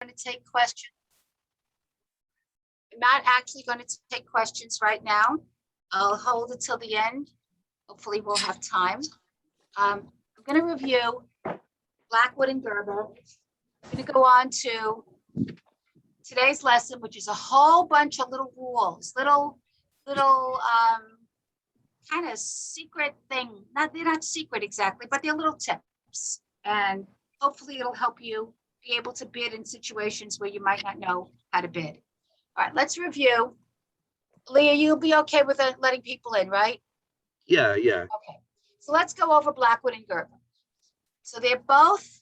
going to take questions. I'm not actually going to take questions right now. I'll hold it till the end. Hopefully we'll have time. I'm going to review Blackwood and Gerber. I'm going to go on to today's lesson, which is a whole bunch of little rules, little kind of secret thing. They're not secret exactly, but they're little tips. And hopefully it'll help you be able to bid in situations where you might not know how to bid. All right, let's review. Leah, you'll be okay with letting people in, right? Yeah. Okay, so let's go over Blackwood and Gerber. So they're both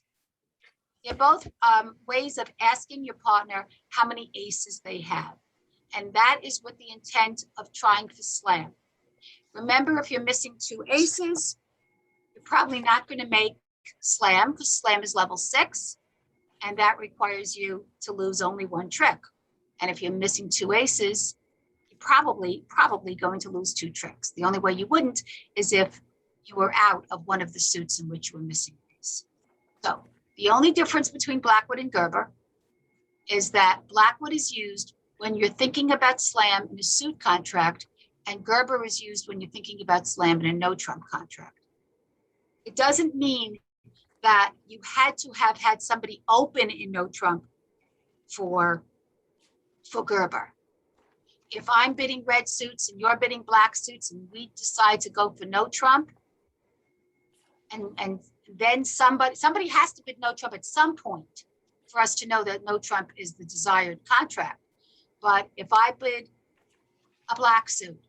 ways of asking your partner how many aces they have. And that is with the intent of trying to slam. Remember, if you're missing 2 aces, you're probably not going to make slam, because slam is level 6, and that requires you to lose only 1 trick. And if you're missing 2 aces, you're probably going to lose 2 tricks. The only way you wouldn't is if you were out of one of the suits in which you were missing an ace. So the only difference between Blackwood and Gerber is that Blackwood is used when you're thinking about slam in a suit contract, and Gerber is used when you're thinking about slam in a no trump contract. It doesn't mean that you had to have had somebody open in no trump for Gerber. If I'm bidding red suits and you're bidding black suits and we decide to go for no trump, and then somebody has to bid no trump at some point for us to know that no trump is the desired contract. But if I bid a black suit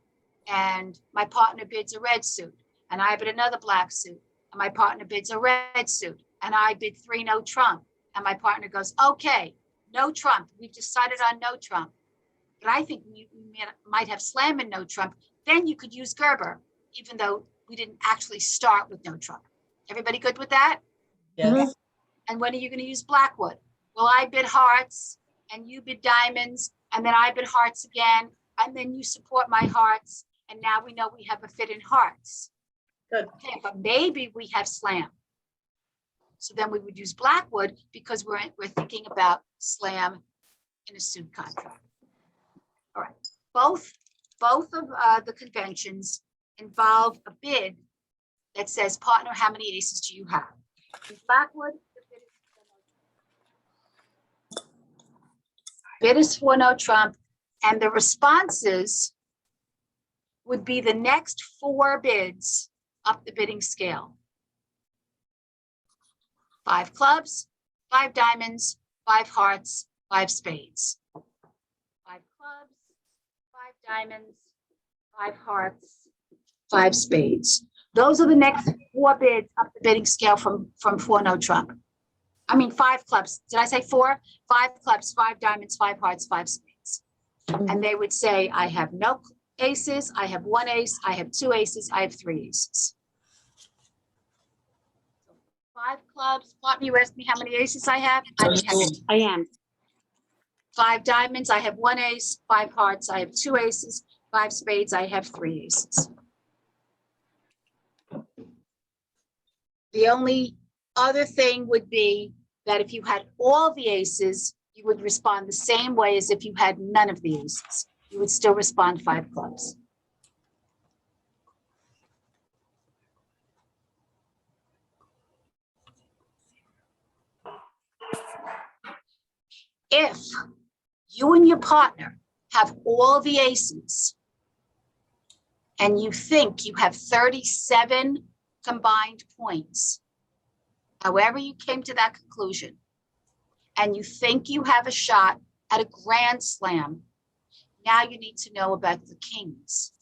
and my partner bids a red suit, and I bid another black suit, and my partner bids a red suit, and I bid 3 no trump, and my partner goes, okay, no trump, we've decided on no trump, but I think we might have slam and no trump, then you could use Gerber, even though we didn't actually start with no trump. Everybody good with that? Yes. Okay. And when are you going to use Blackwood? Well, I bid hearts, and you bid diamonds, and then I bid hearts again, and then you support my hearts, and now we know we have a fit in hearts. Good. Okay, but maybe we have slam. So then we would use Blackwood because we're thinking about slam in a suit contract. All right, both of the conventions involve a bid that says, partner, how many aces do you have? In Blackwood, the bid is for no trump, and the responses would be the next 4 bids up the bidding scale. 5 clubs, 5 diamonds, 5 hearts, 5 spades. 5 clubs, 5 diamonds, 5 hearts, 5 spades. Those are the next 4 bids up the bidding scale from 4 no trump. I mean 5 clubs. Did I say 4? 5 clubs, 5 diamonds, 5 hearts, 5 spades. And they would say, I have no aces, I have 1 ace, I have 2 aces, I have 3 aces. 5 clubs. Partner, you asked me how many aces I have. I don't have any. I am. 5 diamonds, I have 1 ace. 5 hearts, I have 2 aces. 5 spades, I have 3 aces. The only other thing would be that if you had all the aces, you would respond the same way as if you had none of the aces. You would still respond 5 clubs. If you and your partner have all the aces and you think you have 37 combined points, however you came to that conclusion, and you think you have a shot at a grand slam, now you need to know about the kings.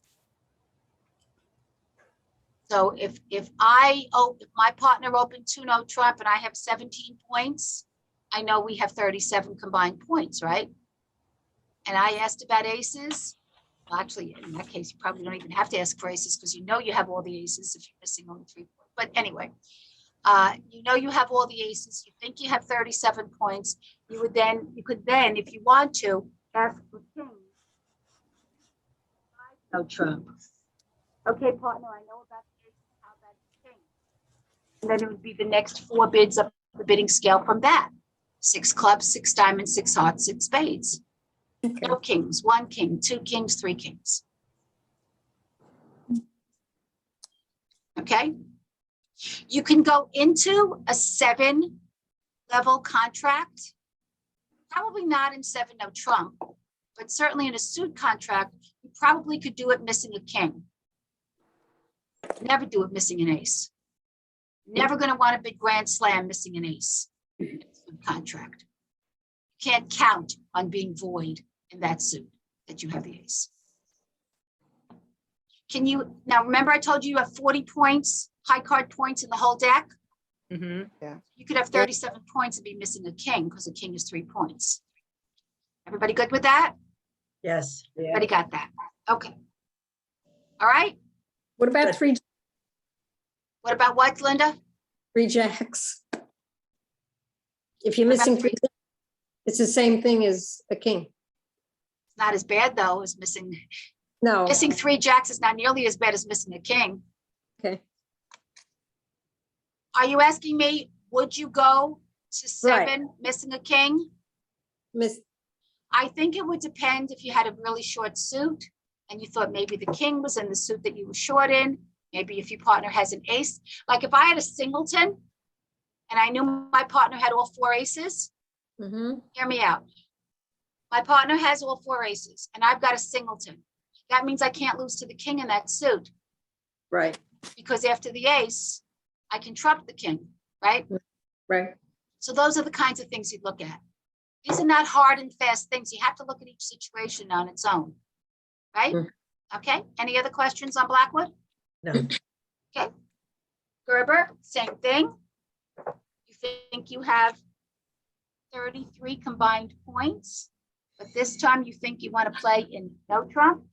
So if my partner opened 2 no trump and I have 17 points, I know we have 37 combined points, right? And I asked about aces. Well, actually, in that case, you probably don't even have to ask for aces because you know you have all the aces if you're missing only 3 points. But anyway, you know you have all the aces. You think you have 37 points. You could then, if you want to, ask for kings. No trump. Okay, partner, I know about the aces. How about the king? And then it would be the next 4 bids up the bidding scale from that. 6 clubs, 6 diamonds, 6 hearts, 6 spades. Okay. No kings, 1 king, 2 kings, 3 kings. Okay? You can go into a 7-level contract, probably not in 7 no trump, but certainly in a suit contract, you probably could do it missing a king. Never do it missing an ace. Never going to want a big grand slam missing an ace in a suit contract. You can't count on being void in that suit that you have the ace. Can you, now remember I told you you have 40 points, high card points in the whole deck? Mhm. You could have 37 points and be missing a king because a king is 3 points. Everybody good with that? Yes. Everybody got that? Okay. All right. What about Good. What about what, Linda? 3 jacks? If you're What about missing 3, it's the same thing as a king. It's not as bad though as missing. No, Missing 3 jacks is not nearly as bad as missing a king. okay, Are you asking me, would you go to 7 missing a king? miss, I think it would depend if you had a really short suit and you thought maybe the king was in the suit that you were short in. Maybe if your partner has an ace, like if I had a singleton and I knew my partner had all 4 aces, hear me out. My partner has all 4 aces and I've got a singleton. That means I can't lose to the king in that suit right, because after the ace, I can trump the king, right? right. So those are the kinds of things you'd look at. These are not hard and fast things. You have to look at each situation on its own, right? Mm. Okay, any other questions on Blackwood? No. Okay. Gerber, same thing. You think you have 33 combined points, but this time you think you want to play in no trump.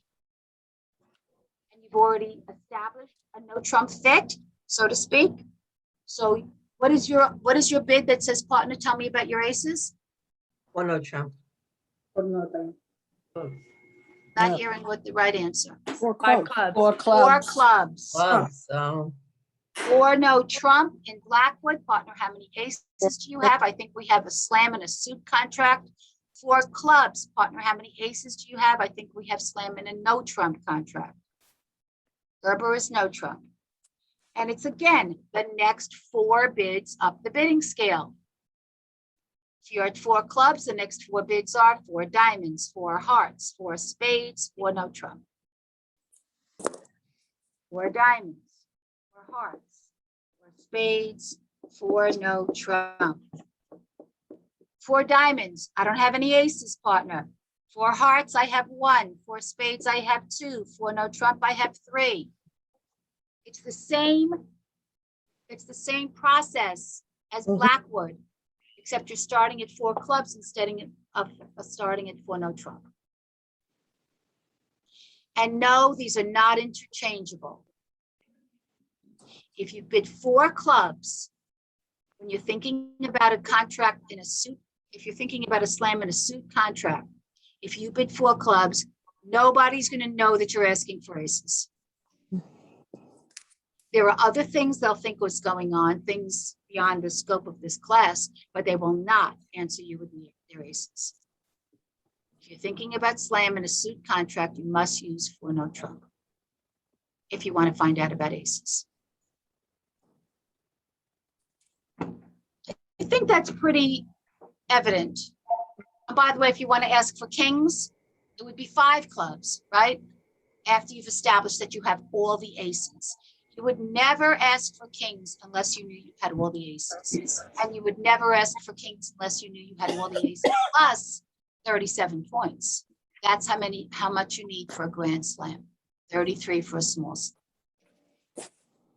And you've already established a no trump fit, so to speak. So what is your bid that says, partner, tell me about your aces? 1 no trump. Not hearing what the right answer. 4 5 clubs. clubs. 4 4 clubs. clubs. Clubs. So 4 no trump in Blackwood. Partner, how many aces do you have? I think we have a slam and a suit contract. 4 clubs. Partner, how many aces do you have? I think we have slam and a no trump contract. Gerber is no trump. And it's again, the next 4 bids up the bidding scale. If you're at 4 clubs, the next 4 bids are 4 diamonds, 4 hearts, 4 spades, 4 no trump. 4 diamonds, 4 hearts, 4 spades, 4 no trump. 4 diamonds, I don't have any aces, partner. 4 hearts, I have 1. 4 spades, I have 2. 4 no trump, I have 3. It's the same process as Blackwood, except you're starting at 4 clubs instead of starting at 4 no trump. And no, these are not interchangeable. If you bid 4 clubs, when you're thinking about a contract in a suit, if you're thinking about a slam in a suit contract, if you bid 4 clubs, nobody's going to know that you're asking for aces. There are other things they'll think was going on, things beyond the scope of this class, but they will not answer you with their aces. If you're thinking about slam in a suit contract, you must use 4 no trump if you want to find out about aces. I think that's pretty evident. And by the way, if you want to ask for kings, it would be 5 clubs, right? After you've established that you have all the aces. You would never ask for kings unless you knew you had all the aces. And you would never ask for kings unless you knew you had all the aces plus 37 points. That's how much you need for a grand slam. 33 for a small slam.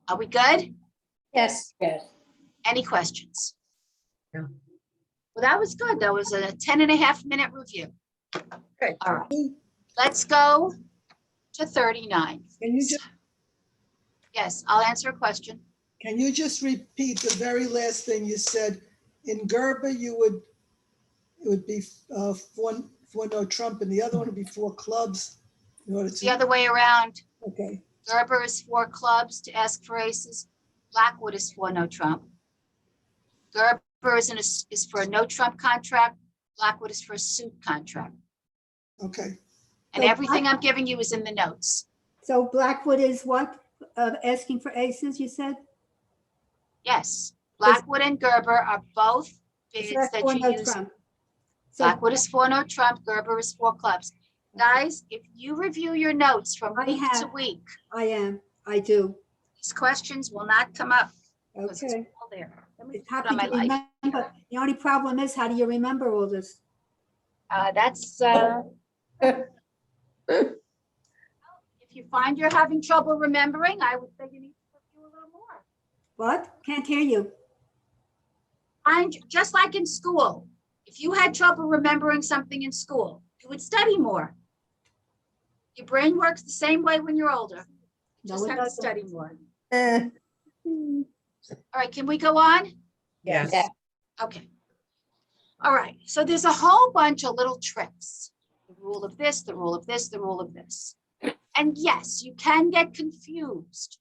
Are we good? Yes. Any questions? No. Well, that was good. That was a 10.5-minute review. Good. All right. Let's go to 39. Can you just, Yes, I'll answer a question. can you just repeat the very last thing you said? In Gerber, it would be 4 no trump, and the other one would be 4 clubs in order It's to. the other way around. Okay, Gerber is 4 clubs to ask for aces. Blackwood is 4 no trump. Gerber is for a no trump contract. Blackwood is for a suit contract. Okay, And So everything I'm giving you is in the notes. So Blackwood is what? Asking for aces, you said? Yes, Blackwood and Gerber are both So bids that's that for you no use. trump. So Blackwood is for no trump, Gerber is for clubs. Guys, if you review your notes from I week to have. week, I do. these questions will not come up. because it's Okay. all there. Let me It's put happy on my to light. remember. The only problem is, how do you remember all this? That's, if you find you're having trouble remembering, I would say you need to review a little more. What? Can't hear you. And just like in school, if you had trouble remembering something in school, you would study more. Your brain works the same way when you're older. You No, just it have to doesn't. study more. Eh, All right, can we go on? Yes. Yeah. Okay. All right, so there's a whole bunch of little tricks. The rule of this, the rule of this, the rule of this. And yes, you can get confused.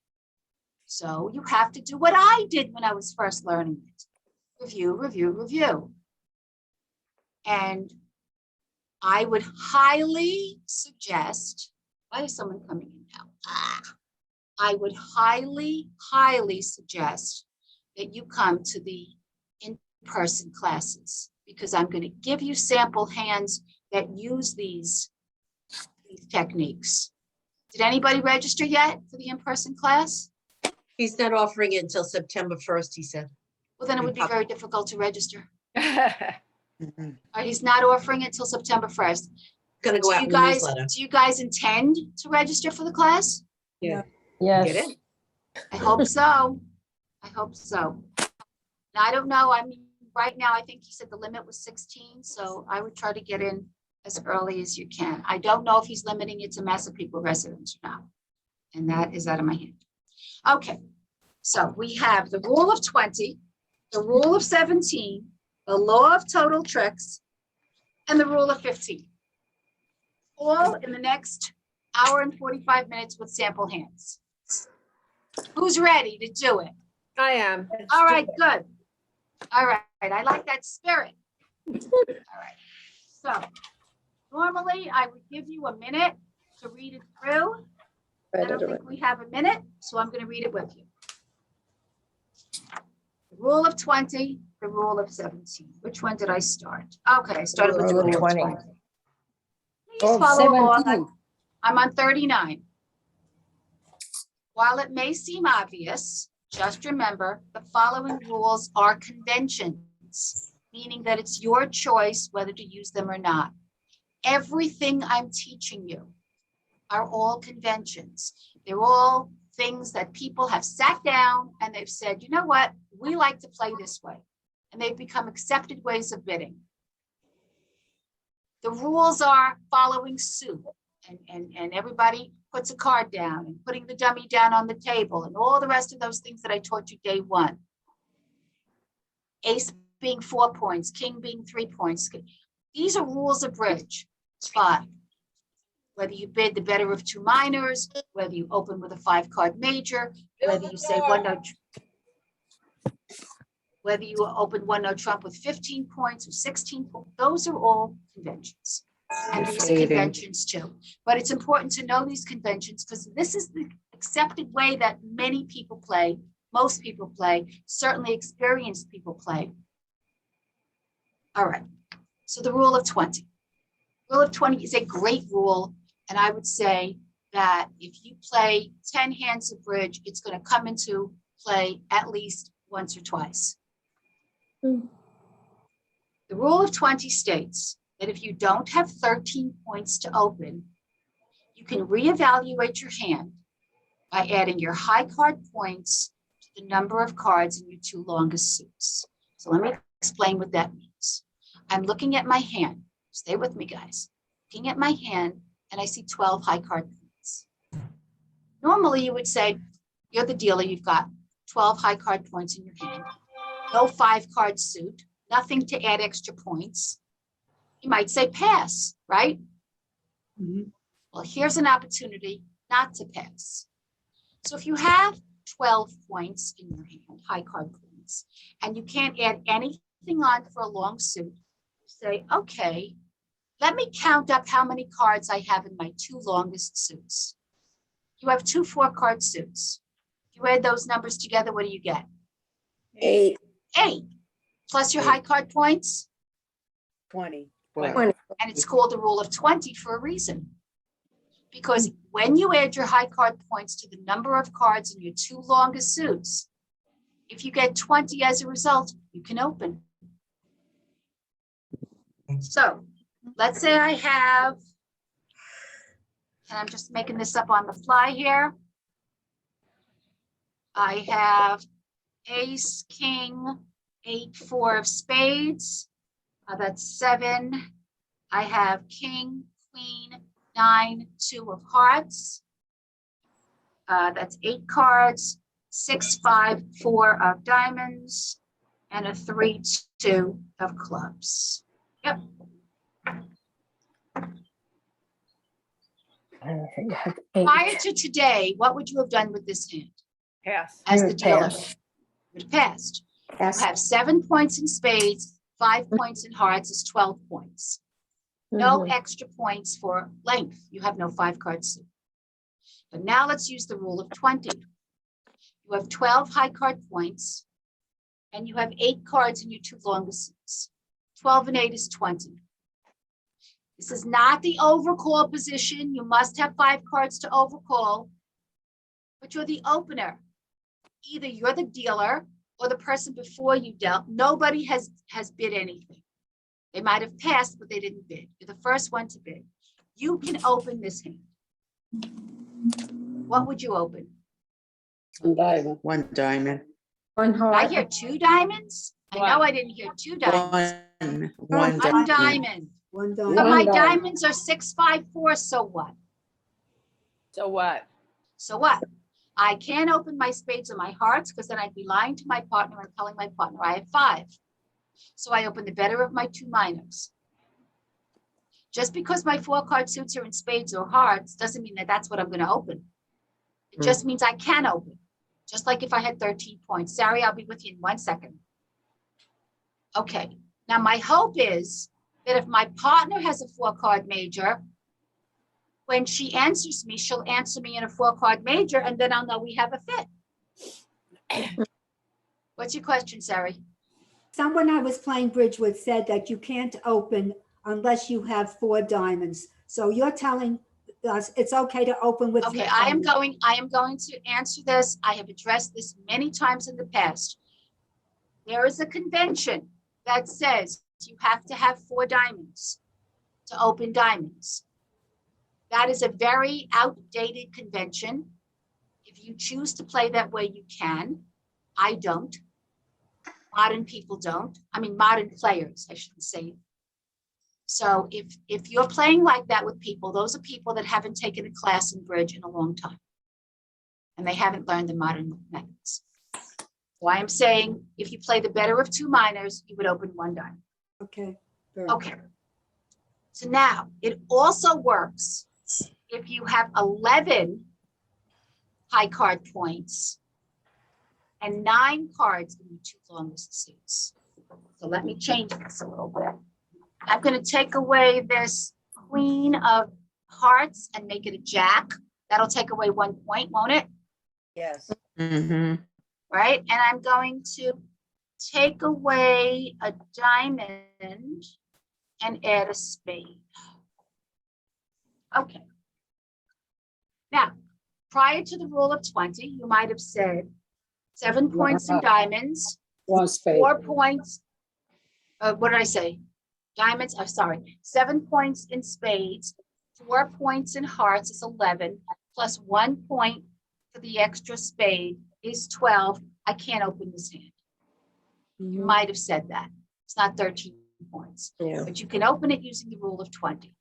So you have to do what I did when I was first learning it. Review, review, review. And I would highly suggest, why is someone coming in now? I would highly, highly suggest that you come to the in-person classes, because I'm going to give you sample hands that use these techniques. Did anybody register yet for the in-person class? He's not offering it until September 1st, he said. Well, then it would be very difficult to register. Mhm. He's not offering it till September 1st. Gonna go Do out you in the guys, newsletter. do you guys intend to register for the class? Get Yes. it? I hope so. I hope so. Now, I don't know. I mean, right now, I think he said the limit was 16, so I would try to get in as early as you can. I don't know if he's limiting it to Massapequa residents or not. And that is out of my hand. Okay, so we have the rule of 20, the rule of 17, the law of total tricks, and the rule of 15. All in the next hour and 45 minutes with sample hands. Who's ready to do it? I am. All right, good. All right, I like that spirit. All right, so normally I would give you a minute to read it through. I don't think we have a minute, so I'm going to read it with you. The rule of 20, the rule of 17. Which one did I start? Okay, I started with the Rule of rule of 20. 20. Please Oh, follow along. 17. I'm on 39. While it may seem obvious, just remember the following rules are conventions, meaning that it's your choice whether to use them or not. Everything I'm teaching you are all conventions. They're all things that people have sat down and they've said, you know what, we like to play this way. And they've become accepted ways of bidding. The rules are following suit, and everybody puts a card down and putting the dummy down on the table and all the rest of those things that I taught you day one. Ace being 4 points, king being 3 points. These are rules of bridge. It's fine. Whether you bid the better of two minors, whether you open with a 5-card major, whether you say one no, whether you open one no trump with 15 points or 16 points, those are all conventions. And these are conventions too. But it's important to know these conventions because this is the accepted way that many people play, most people play, certainly experienced people play. All right, so the rule of 20. Rule of 20 is a great rule. And I would say that if you play 10 hands of bridge, it's going to come into play at least once or twice. The rule of 20 states that if you don't have 13 points to open, you can reevaluate your hand by adding your high card points to the number of cards in your 2 longest suits. So let me explain what that means. I'm looking at my hand. Stay with me, guys. Looking at my hand, and I see 12 high card points. Normally, you would say, you're the dealer, you've got 12 high card points in your hand, no 5-card suit, nothing to add extra points. You might say pass, right? Well, here's an opportunity not to pass. So if you have 12 points in your hand, high card points, and you can't add anything on for a long suit, say, okay, let me count up how many cards I have in my two longest suits. You have two 4-card suits. If you add those numbers together, what do you get? 8, 8, plus your 8. high card points, 20. 20. and it's called the rule of 20 for a reason. Because when you add your high card points to the number of cards in your two longest suits, if you get 20 as a result, you can open. So let's say I have, and I'm just making this up on the fly here. I have ace, king, 8, 4 of spades. That's 7. I have king, queen, 9, 2 of hearts. That's 8 cards, 6, 5, 4 of diamonds, and a 3, 2 of clubs. Yep. Prior to today, what would you have done with this hand Pass. as the dealer? Pass. Would have passed. You Pass. have 7 points in spades, 5 points in hearts is 12 points. No extra points for length. You have no 5-card suit. But now let's use the rule of 20. You have 12 high card points, and you have 8 cards in your two longest suits. 12 and 8 is 20. This is not the overcall position. You must have 5 cards to overcall, but you're the opener. Either you're the dealer or the person before you dealt. Nobody has bid anything. They might have passed, but they didn't bid. You're the first one to bid. You can open this hand. What would you open? One diamond. I hear 2 diamonds. I know I didn't hear 2 diamonds. One One diamond. diamond. One But diamond. my diamonds are 6, 5, 4, so what? So what? So what? I can't open my spades or my hearts because then I'd be lying to my partner and telling my partner I have 5. So I open the better of my 2 minors. Just because my 4-card suits are in spades or hearts doesn't mean that that's what I'm going to open. It just means I can open. Just like if I had 13 points. Sari, I'll be with you in 1 second. Okay. Now my hope is that if my partner has a 4-card major, when she answers me, she'll answer me in a 4-card major, and then I'll know we have a fit. What's your question, Sari? Someone I was playing bridge with said that you can't open unless you have 4 diamonds. So you're telling us it's okay to open with. Okay, I am going to answer this. I have addressed this many times in the past. There is a convention that says you have to have 4 diamonds to open diamonds. That is a very outdated convention. If you choose to play that way, you can. I don't. Modern people don't. I mean, modern players, I shouldn't say. So if you're playing like that with people, those are people that haven't taken a class in bridge in a long time. And they haven't learned the modern methods. So I am saying, if you play the better of 2 minors, you would open 1 diamond. Okay. Very Okay. So now it also works if you have 11 high card points and 9 cards in your 2 longest suits. So let me change this a little bit. I'm going to take away this queen of hearts and make it a jack. That'll take away 1 point, won't it? Yes. Right? And I'm going to take away a diamond and add a spade. Okay. Now, prior to the rule of 20, you might have said 7 points in diamonds, 4 points. What did I say? Diamonds, I'm sorry, 7 points in spades, 4 points in hearts is 11, plus 1 point for the extra spade is 12. I can't open this hand. You might have said that. It's not 13 points, but you can open it using the rule of 20.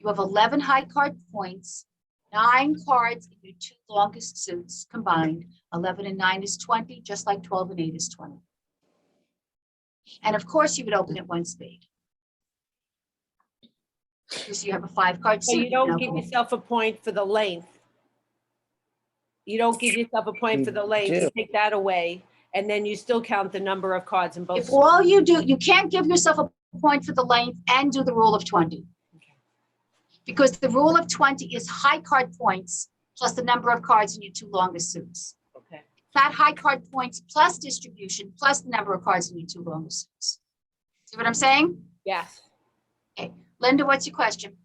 You have 11 high card points, 9 cards in your 2 longest suits combined. 11 and 9 is 20, just like 12 and 8 is 20. And of course, you would open it 1 spade. Because you have a 5-card So suit. you don't give yourself a point for the length. You don't give yourself a point for the length. You take that away. and then you still count the number of cards in both. If all you do, you can't give yourself a point for the length and do the rule of 20. Because the rule of 20 is high card points plus the number of cards in your two longest suits. Okay. Not high card points plus distribution plus the number of cards in your two longest suits. See what I'm saying? Yes. Linda, what's your question?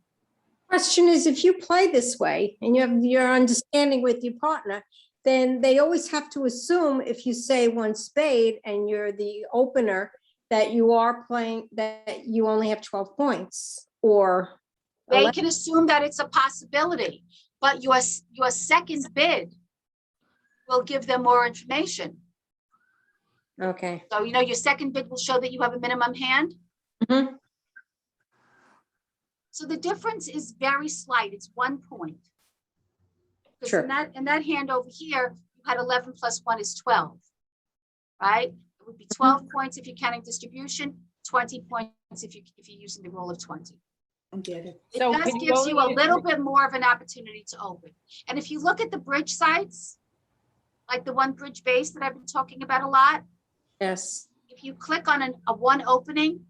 Question is, if you play this way and you have your understanding with your partner, then they always have to assume if you say one spade and you're the opener, that you are playing, that you only have 12 points or. They can assume that it's a possibility, but your second bid will give them more information. Okay. So, your second bid will show that you have a minimum hand. Mhm. So the difference is very slight. It's 1 point. Because Sure. in that hand over here, you had 11 plus 1 is 12, right? It would be 12 points if you're counting distribution, 20 points if you're using the rule of 20. I get it. It So just can you gives you a only use little bit more of an opportunity to open. And if you look at the bridge sites, like the one bridge base that I've been talking about a lot, Yes. if you click on a one opening,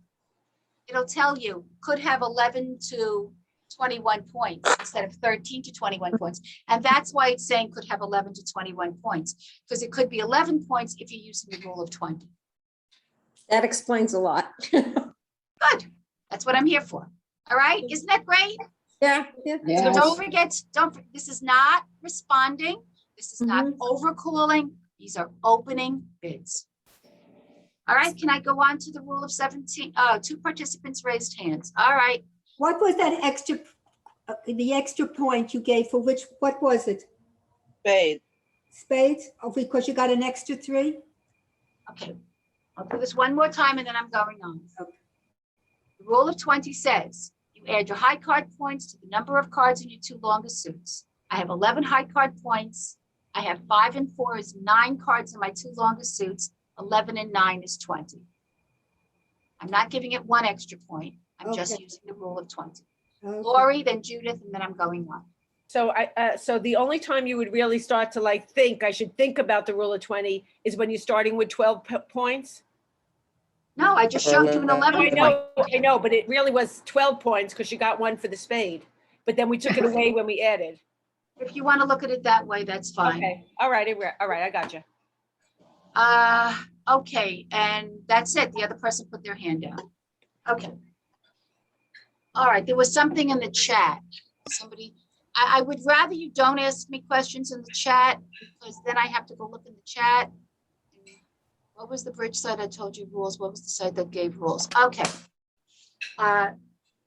it'll tell you could have 11 to 21 points instead of 13 to 21 points. And that's why it's saying could have 11 to 21 points, because it could be 11 points if you're using the rule of 20. That explains a lot. Good. That's what I'm here for. All right. Isn't that great? Yeah. So don't forget, this is not responding. This is not overcooling. These are opening bids. All right, can I go on to the rule of 17? Two participants raised hands. All right. What was that the extra point you gave for what was it? Spade. Spades? Oh, because you got an extra 3? Okay. I'll do this one more time and then I'm going on. Okay. The rule of 20 says you add your high card points to the number of cards in your two longest suits. I have 11 high card points. I have 5 and 4 is 9 cards in my two longest suits. 11 and 9 is 20. I'm not giving it 1 extra point. I'm just Okay. using the rule of 20. Okay. Lori, then Judith, and then I'm going on. So so the only time you would really start to think, I should think about the rule of 20 is when you're starting with 12 points. No, I just showed you an 11 point. I know, but it really was 12 points because you got 1 for the spade. But then we took it away when we added. If you want to look at it that way, that's fine. Okay, all right, I got you. Okay, and that's it. The other person put their hand down. Okay. All right, there was something in the chat. Somebody, I would rather you don't ask me questions in the chat because then I have to go look in the chat. What was the bridge site I told you rules? What was the site that gave rules? Okay.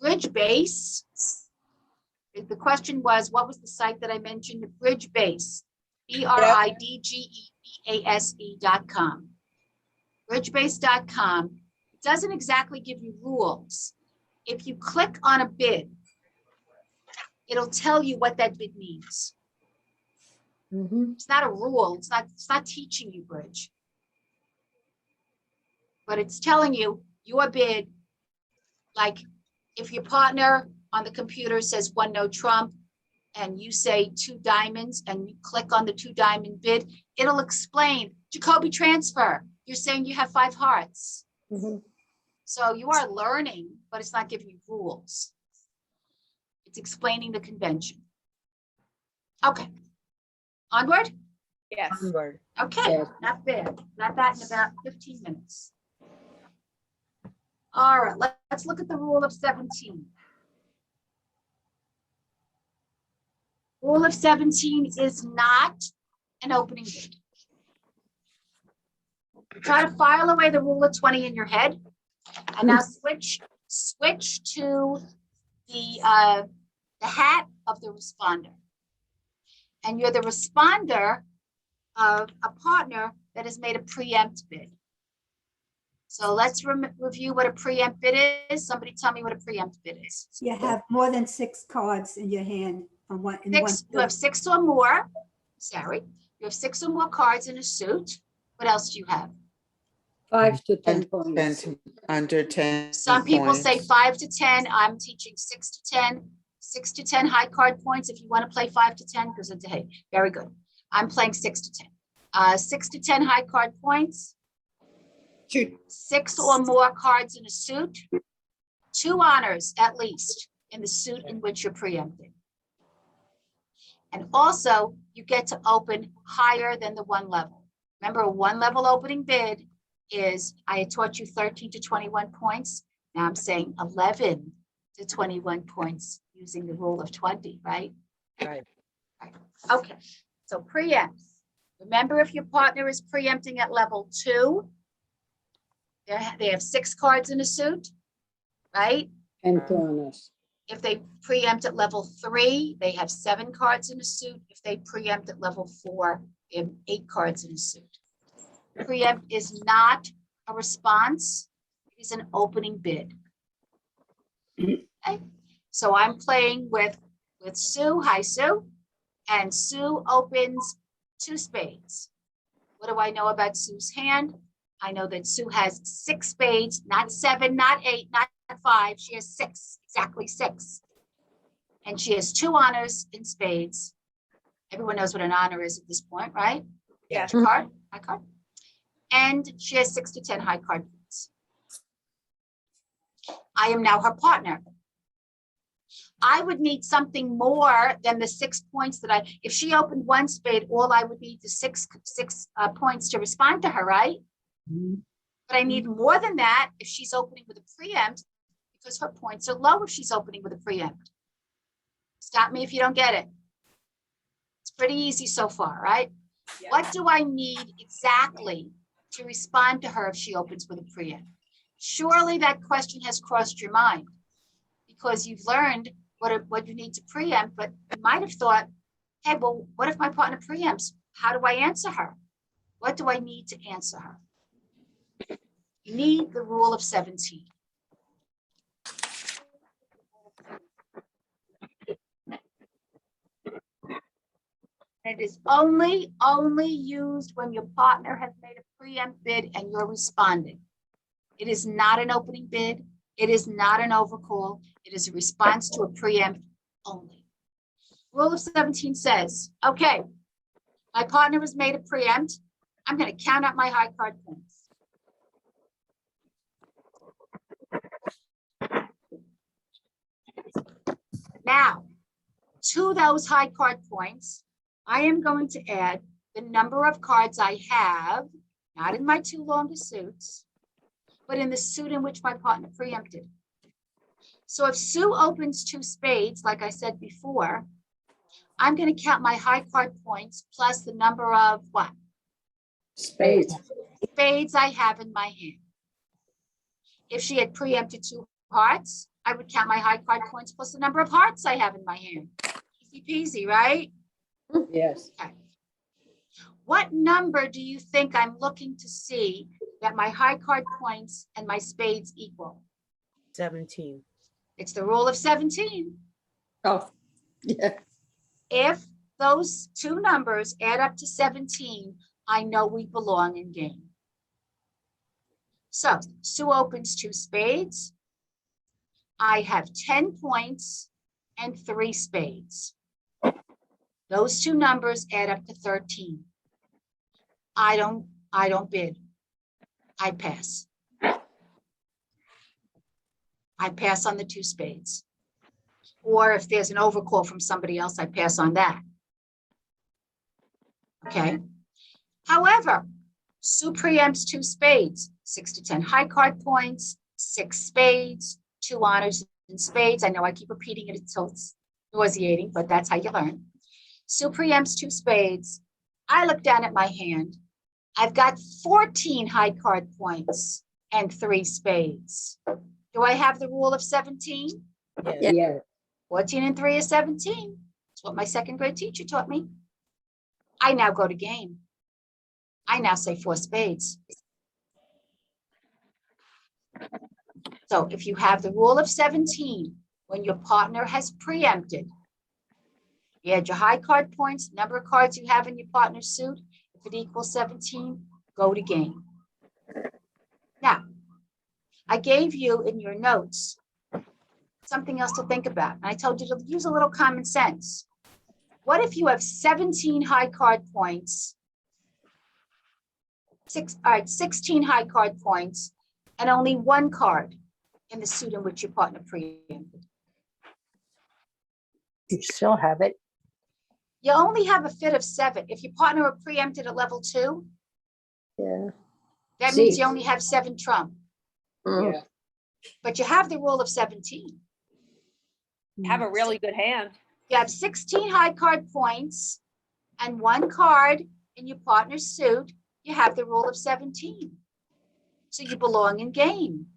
Bridge base. The question was, what was the site that I mentioned? Bridge base. BRIDGEBASE.com. Bridgebase.com. It doesn't exactly give you rules. If you click on a bid, it'll tell you what that bid means. It's not a rule. It's not teaching you bridge. But it's telling you your bid, like if your partner on the computer says 1 no trump and you say 2 diamonds and you click on the 2 diamond bid, it'll explain Jacoby transfer. You're saying you have 5 hearts. So you are learning, but it's not giving you rules. It's explaining the convention. Okay. Onward? Yes. Okay, not bad. Got that in about 15 minutes. All right, let's look at the rule of 17. Rule of 17 is not an opening bid. Try to file away the rule of 20 in your head. And now switch to the hat of the responder. And you're the responder of a partner that has made a preempt bid. So let's review what a preempt bid is. Somebody tell me what a preempt bid is. You have more than 6 cards in your hand from one. In one You have 6 or more. Sorry, you have 6 or more cards in a suit. What else do you have? 5 to 10 points. Under 10. Some people say points. 5 to 10. I'm teaching 6 to 10. 6 to 10 high card points. If you want to play 5 to 10, because it's hey, very good. I'm playing 6 to 10. 6 to 10 high card points, Shoot. 6 or more cards in a suit, 2 honors at least in the suit in which you're preempting. And also, you get to open higher than the 1 level. Remember, a 1 level opening bid is, I had taught you 13 to 21 points. Now I'm saying 11 to 21 points using the rule of 20, right? Right. Okay, so preempts. Remember, if your partner is preempting at level 2, they have 6 cards in a suit, right? And honors. If they preempt at level 3, they have 7 cards in a suit. If they preempt at level 4, they have 8 cards in a suit. Preempt is not a response, it is an opening bid. Okay, so I'm playing with Sue. Hi, Sue. And Sue opens 2 spades. What do I know about Sue's hand? I know that Sue has 6 spades, not 7, not 8, not 5. She has 6, exactly 6. And she has 2 honors in spades. Everyone knows what an honor is at this point, right? Yeah. Card, high card. And she has 6 to 10 high card points. I am now her partner. I would need something more than the 6 points that if she opened 1 spade, all I would need is 6 points to respond to her, right? But I need more than that if she's opening with a preempt, because her points are low if she's opening with a preempt. Stop me if you don't get it. It's pretty easy so far, right? Yeah. What do I need exactly to respond to her if she opens with a preempt? Surely that question has crossed your mind because you've learned what you need to preempt, but you might have thought, hey, well, what if my partner preempts? How do I answer her? What do I need to answer her? You need the rule of 17. It is only used when your partner has made a preempt bid and you're responding. It is not an opening bid. It is not an overcall. It is a response to a preempt only. Rule of 17 says, okay, my partner has made a preempt. I'm going to count up my high card points. Now, to those high card points, I am going to add the number of cards I have, not in my 2 longest suits, but in the suit in which my partner preempted. So if Sue opens 2 spades, like I said before, I'm going to count my high card points plus the number of what? Spades. Spades I have in my hand. If she had preempted 2 hearts, I would count my high card points plus the number of hearts I have in my hand. Easy peasy, right? Yes. Okay. What number do you think I'm looking to see that my high card points and my spades equal? 17. It's the rule of 17. Oh, yeah. If those 2 numbers add up to 17, I know we belong in game. So Sue opens 2 spades. I have 10 points and 3 spades. Those 2 numbers add up to 13. I don't bid. I pass. I pass on the 2 spades. Or if there's an overcall from somebody else, I pass on that. Okay. However, Sue preempts 2 spades, 6 to 10 high card points, 6 spades, 2 honors in spades. I know I keep repeating it until it's nauseating, but that's how you learn. Sue preempts 2 spades. I look down at my hand. I've got 14 high card points and 3 spades. Do I have the rule of 17? Yeah. 14 and 3 is 17. That's what my 2nd grade teacher taught me. I now go to game. I now say 4 spades. So if you have the rule of 17, when your partner has preempted, you add your high card points, number of cards you have in your partner's suit. If it equals 17, go to game. Now, I gave you in your notes something else to think about. And I told you to use a little common sense. What if you have 17 high card points 16 high card points and only one card in the suit in which your partner preempted. You still have it. You only have a fit of 7. If your partner were preempted at level 2, Yeah. that means See. you only have 7 trump, Mm. but you have the rule of 17. Have a really good hand. You have 16 high card points and 1 card in your partner's suit. You have the rule of 17. So you belong in game.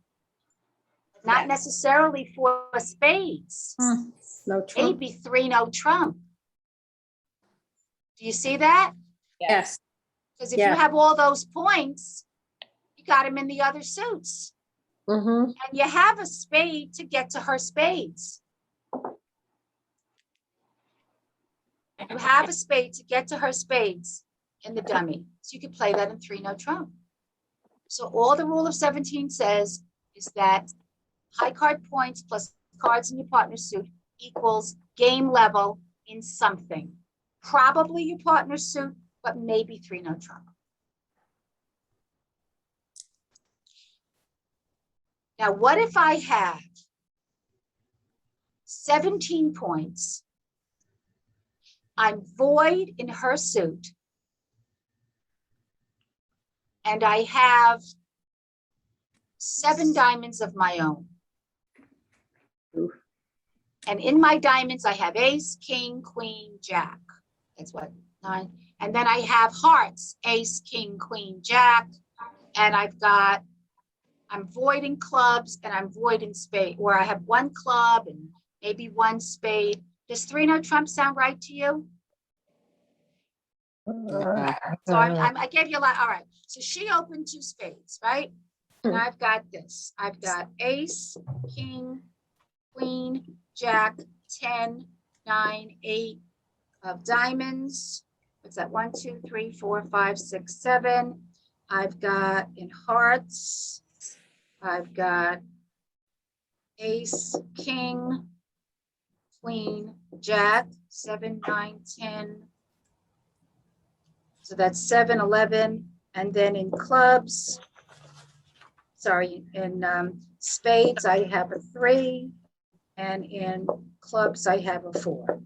Not necessarily 4 spades. No trump. Maybe 3 no trump. Do you see that? Yes. Because if Yeah. you have all those points, you got them in the other suits. Mm-hmm. And you have a spade to get to her spades. You have a spade to get to her spades in the dummy. So you could play that in 3 no trump. So all the rule of 17 says is that high card points plus cards in your partner's suit equals game level in something. Probably your partner's suit, but maybe 3 no trump. Now, what if I have 17 points? I'm void in her suit. And I have 7 diamonds of my own. And in my diamonds, I have ace, king, queen, jack. That's what, 9. And then I have hearts, ace, king, queen, jack. And I'm void in clubs and I'm void in spade, or I have 1 club and maybe 1 spade. Does 3 no trump sound right to you? So I gave you a lot. All right. So she opened 2 spades, right? And I've got this. I've got ace, king, queen, jack, 10, 9, 8 of diamonds. What's that? 1, 2, 3, 4, 5, 6, 7. I've got in hearts. I've got ace, king, queen, jack, 7, 9, 10. So that's 7, 11. And then in clubs, in spades, I have a 3. And in clubs, I have a 4.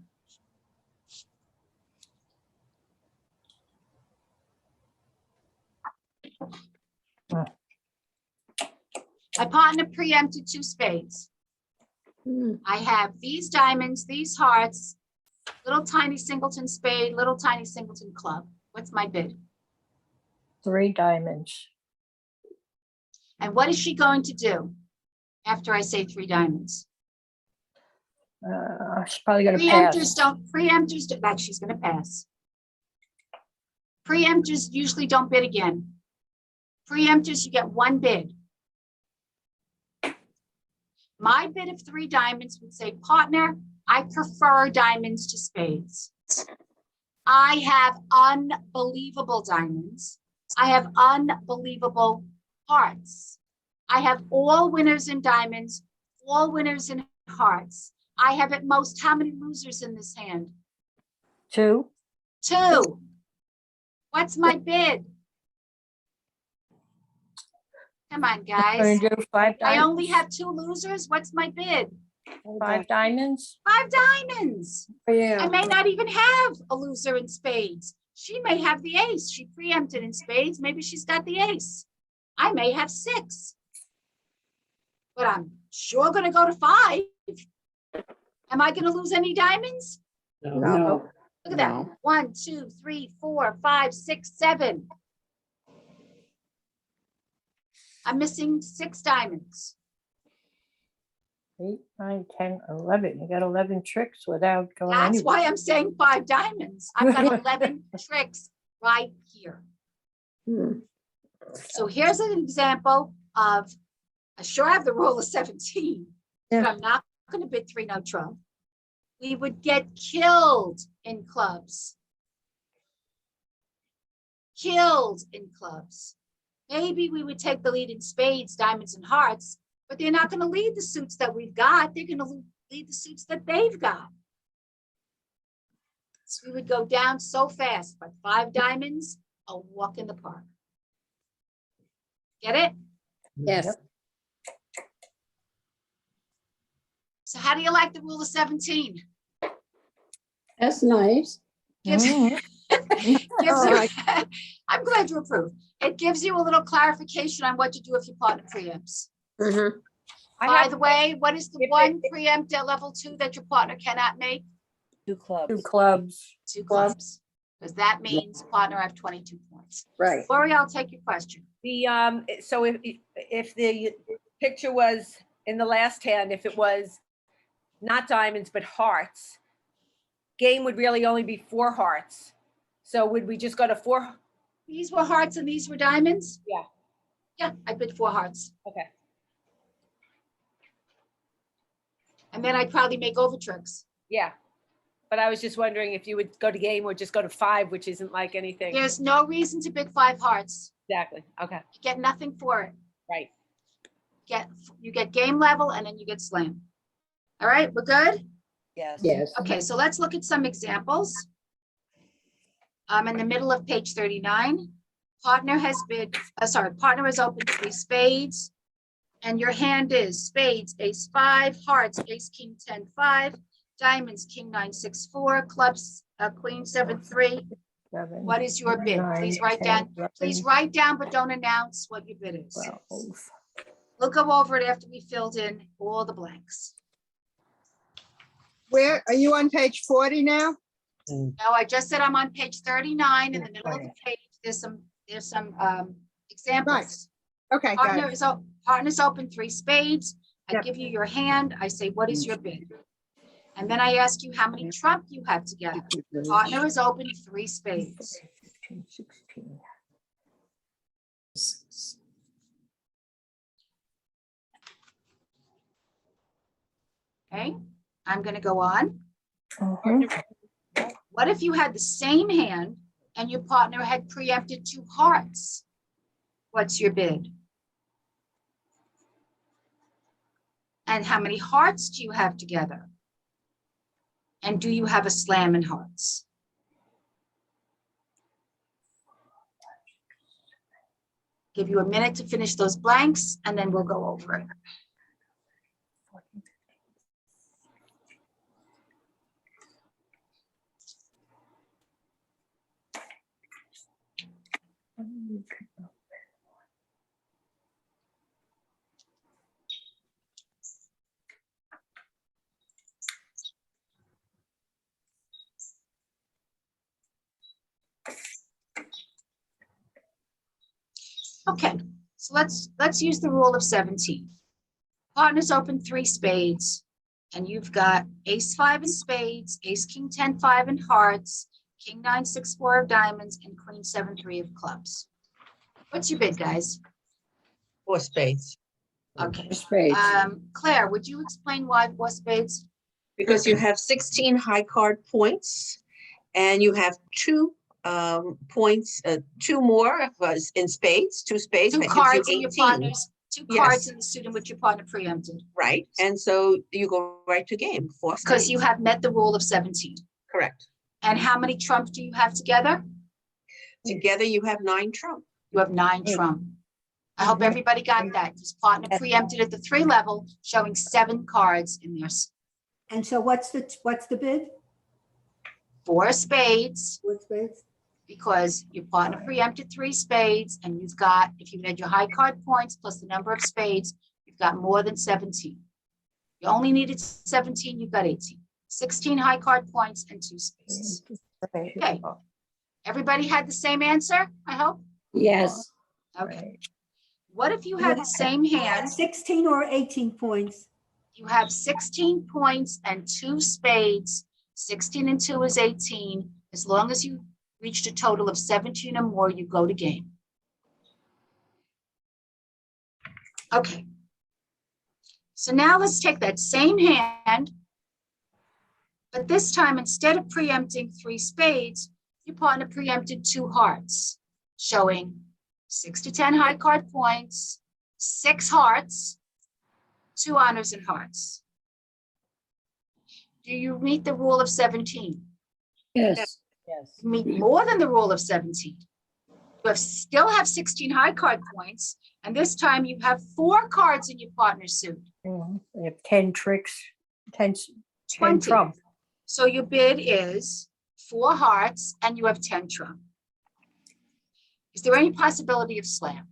My partner preempted 2 spades. I have these diamonds, these hearts, little tiny singleton spade, little tiny singleton club. What's my bid? 3 diamonds. And what is she going to do after I say 3 diamonds? She's probably gonna pass. Preemptors do that. She's going to pass. Preemptors usually don't bid again. Preemptors, you get 1 bid. My bid of 3 diamonds would say, partner, I prefer diamonds to spades. I have unbelievable diamonds. I have unbelievable hearts. I have all winners in diamonds, all winners in hearts. I have at most how many losers in this hand? 2. 2. What's my bid? Come on, Gonna guys. do 5 I diamonds. only have 2 losers. What's my bid? 5 diamonds. 5 diamonds. I Yeah. may not even have a loser in spades. She may have the ace. She preempted in spades. Maybe she's got the ace. I may have 6. But I'm sure going to go to 5. Am I going to lose any diamonds? No. Look at that. 1, 2, 3, 4, 5, 6, 7. I'm missing 6 diamonds. 8, 9, 10, 11. You got 11 tricks without going That's anywhere. why I'm saying 5 diamonds. I've got 11 tricks right here. So here's an example of, I sure have the rule of 17, but I'm not going to bid 3 no trump. We would get killed in clubs. Killed in clubs. Maybe we would take the lead in spades, diamonds, and hearts, but they're not going to lead the suits that we've got. They're going to lead the suits that they've got. So we would go down so fast, but 5 diamonds, a walk in the park. Get it? Yes. Yep. So how do you like the rule of 17? That's nice. Gives, Mhm. gives All you, right. I'm glad you approve. It gives you a little clarification on what to do if your partner preempts. Mhm. I By have the way, what is the if it- one preempt at level 2 that your partner cannot make? 2 clubs. 2 clubs. 2 clubs. Because that means partner have 22 points. Right. Lori, I'll take your question. The, so if the picture was in the last hand, if it was not diamonds, but hearts, game would really only be 4 hearts. So would we just go to 4? These were hearts and these were diamonds? Yeah. Yeah, I bid 4 hearts. Okay. And then I'd probably make over tricks. Yeah. But I was just wondering if you would go to game or just go to 5, which isn't like anything. There's no reason to bid 5 hearts. Exactly. Okay. You get nothing for it. Right. You get game level and then you get slam. All right, we're good? Yes. Yes. Okay, so let's look at some examples. I'm in the middle of page 39. Partner has opened 3 spades. And your hand is spades, ace 5, hearts, ace, king, 10, 5, diamonds, king, 9, 6, 4, clubs, queen, 7, 3. 7, What is your bid? 9, Please write 10, down, 11, please write down, but don't announce what your bid is. 12. We'll go over it after we filled in all the blanks. Where, are you on page 40 now? No, I just said I'm on page 39 in the middle of the page. There's some examples. Okay, got it. Partners open 3 spades. I Yep. give you your hand. I say, what is your bid? And then I ask you how many trump you have together. Partner has opened 3 spades. 15, 16. Okay, I'm gonna go on. Mhm. What if you had the same hand and your partner had preempted 2 hearts? What's your bid? And how many hearts do you have together? And do you have a slam in hearts? Give you a minute to finish those blanks and then we'll go over it. Okay, so let's use the rule of 17. Partners open 3 spades, and you've got ace 5 in spades, ace king 10 5 in hearts, king 9 6 4 of diamonds, and queen 7 3 of clubs. What's your bid, guys? 4 spades. Okay. Spades. Claire, would you explain why 4 spades? Because you have 16 high card points and you have 2 points, 2 more in spades, 2 spades. 2 that gives you cards in your 18, partner's, 2 Yes. cards in the suit in which your partner preempted, right? And so you go right to game, 4 spades. because you have met the rule of 17. Correct. And how many trump do you have together? Together you have 9 trump. You have 9 trump. I hope everybody got that. His partner preempted at the 3 level, showing 7 cards in there. And so what's the bid? 4 spades, 4 spades? because your partner preempted 3 spades, and you've got, if you had your high card points plus the number of spades, you've got more than 17. You only needed 17, you've got 18. 16 high card points and 2 spades. Okay. Everybody had the same answer, I hope? Yes. Okay. What if you had the same hand? 16 or 18 points? You have 16 points and 2 spades. 16 and 2 is 18. As long as you reached a total of 17 or more, you go to game. Okay. So now let's take that same hand, but this time, instead of preempting 3 spades, your partner preempted 2 hearts, showing 6 to 10 high card points, 6 hearts, 2 honors and hearts. Do you meet the rule of 17? Yes. Yes. You meet more than the rule of 17. still have 16 high card points, and this time you have 4 cards in your partner's suit. You have 10 tricks, 10 20. trump. So your bid is 4 hearts and you have 10 trump. Is there any possibility of slam?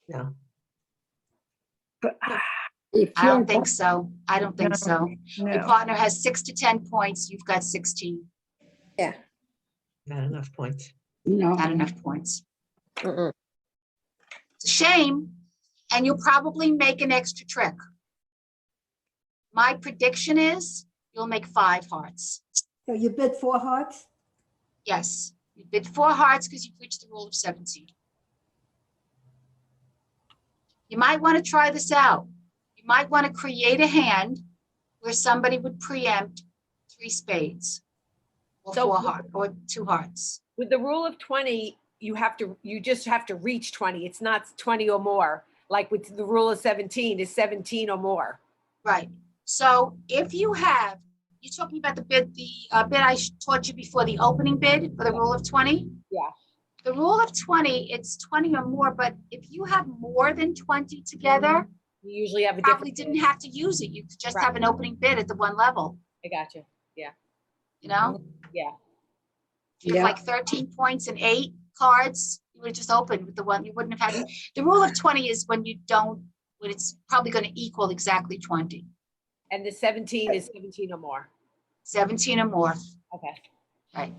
No. But, I don't think so. I don't think No. so. Your no. partner has 6 to 10 points. You've got 16. Not enough points. Not enough points. Mm-mm. It's a shame. And you'll probably make an extra trick. My prediction is you'll make 5 hearts. So you bid 4 hearts? Yes, you bid 4 hearts because you've reached the rule of 17. You might want to try this out. You might want to create a hand where somebody would preempt 3 spades or So- 4 hearts or 2 hearts. With the rule of 20, you just have to reach 20. It's not 20 or more. Like with the rule of 17 is 17 or more. Right. So if you have, you're talking about the bid I taught you before, the opening bid for the rule of 20? Yeah. The rule of 20, it's 20 or more, but if you have more than 20 together, You usually have a probably different. didn't have to use it. You could just Right. have an opening bid at the one level, I got you. you know? Yeah. If you have like 13 points and 8 cards, you would have just opened with the one, you wouldn't have had. The rule of 20 is when it's probably going to equal exactly 20, And the 17 is 17 or more. 17 or more. Okay. Right.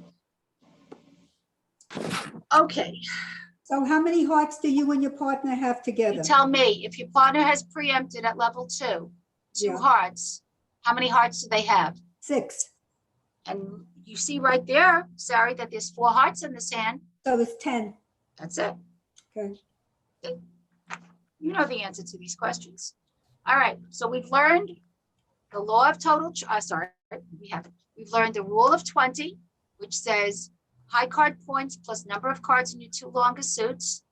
Okay, So how many hearts do you and your partner have you together? tell me, if your partner has preempted at level 2, 2 Yeah. hearts, how many hearts do they have? 6. And you see right there, Sari, that there's 4 hearts in this hand. So it's 10. That's it. Okay. You know the answer to these questions. All right, so we've learned the law of total, we've learned the rule of 20, which says high card points plus number of cards in your 2 longest suits.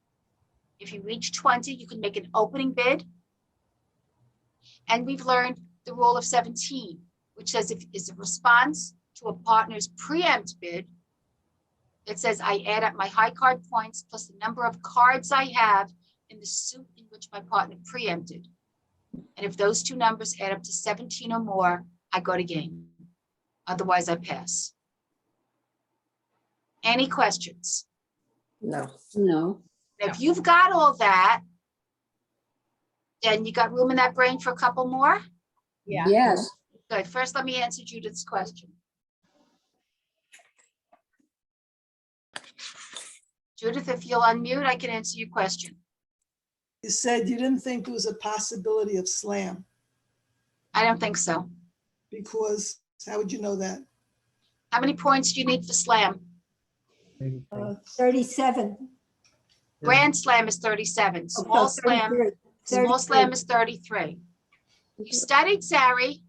If you reach 20, you can make an opening bid. And we've learned the rule of 17, which says if it's a response to a partner's preempt bid, it says I add up my high card points plus the number of cards I have in the suit in which my partner preempted. And if those 2 numbers add up to 17 or more, I go to game. Otherwise, I pass. Any questions? No. If you've got all that, then you got room in that brain for a couple more? Yeah. Yes. Good. First, let me answer Judith's question. Judith, if you'll unmute, I can answer your question. You said you didn't think there was a possibility of slam I don't think so. because, how would you know that? How many points do you need for slam? 37. Grand slam is 37. Oh, Small so slam, 33. small slam is 33. You studied, Sari.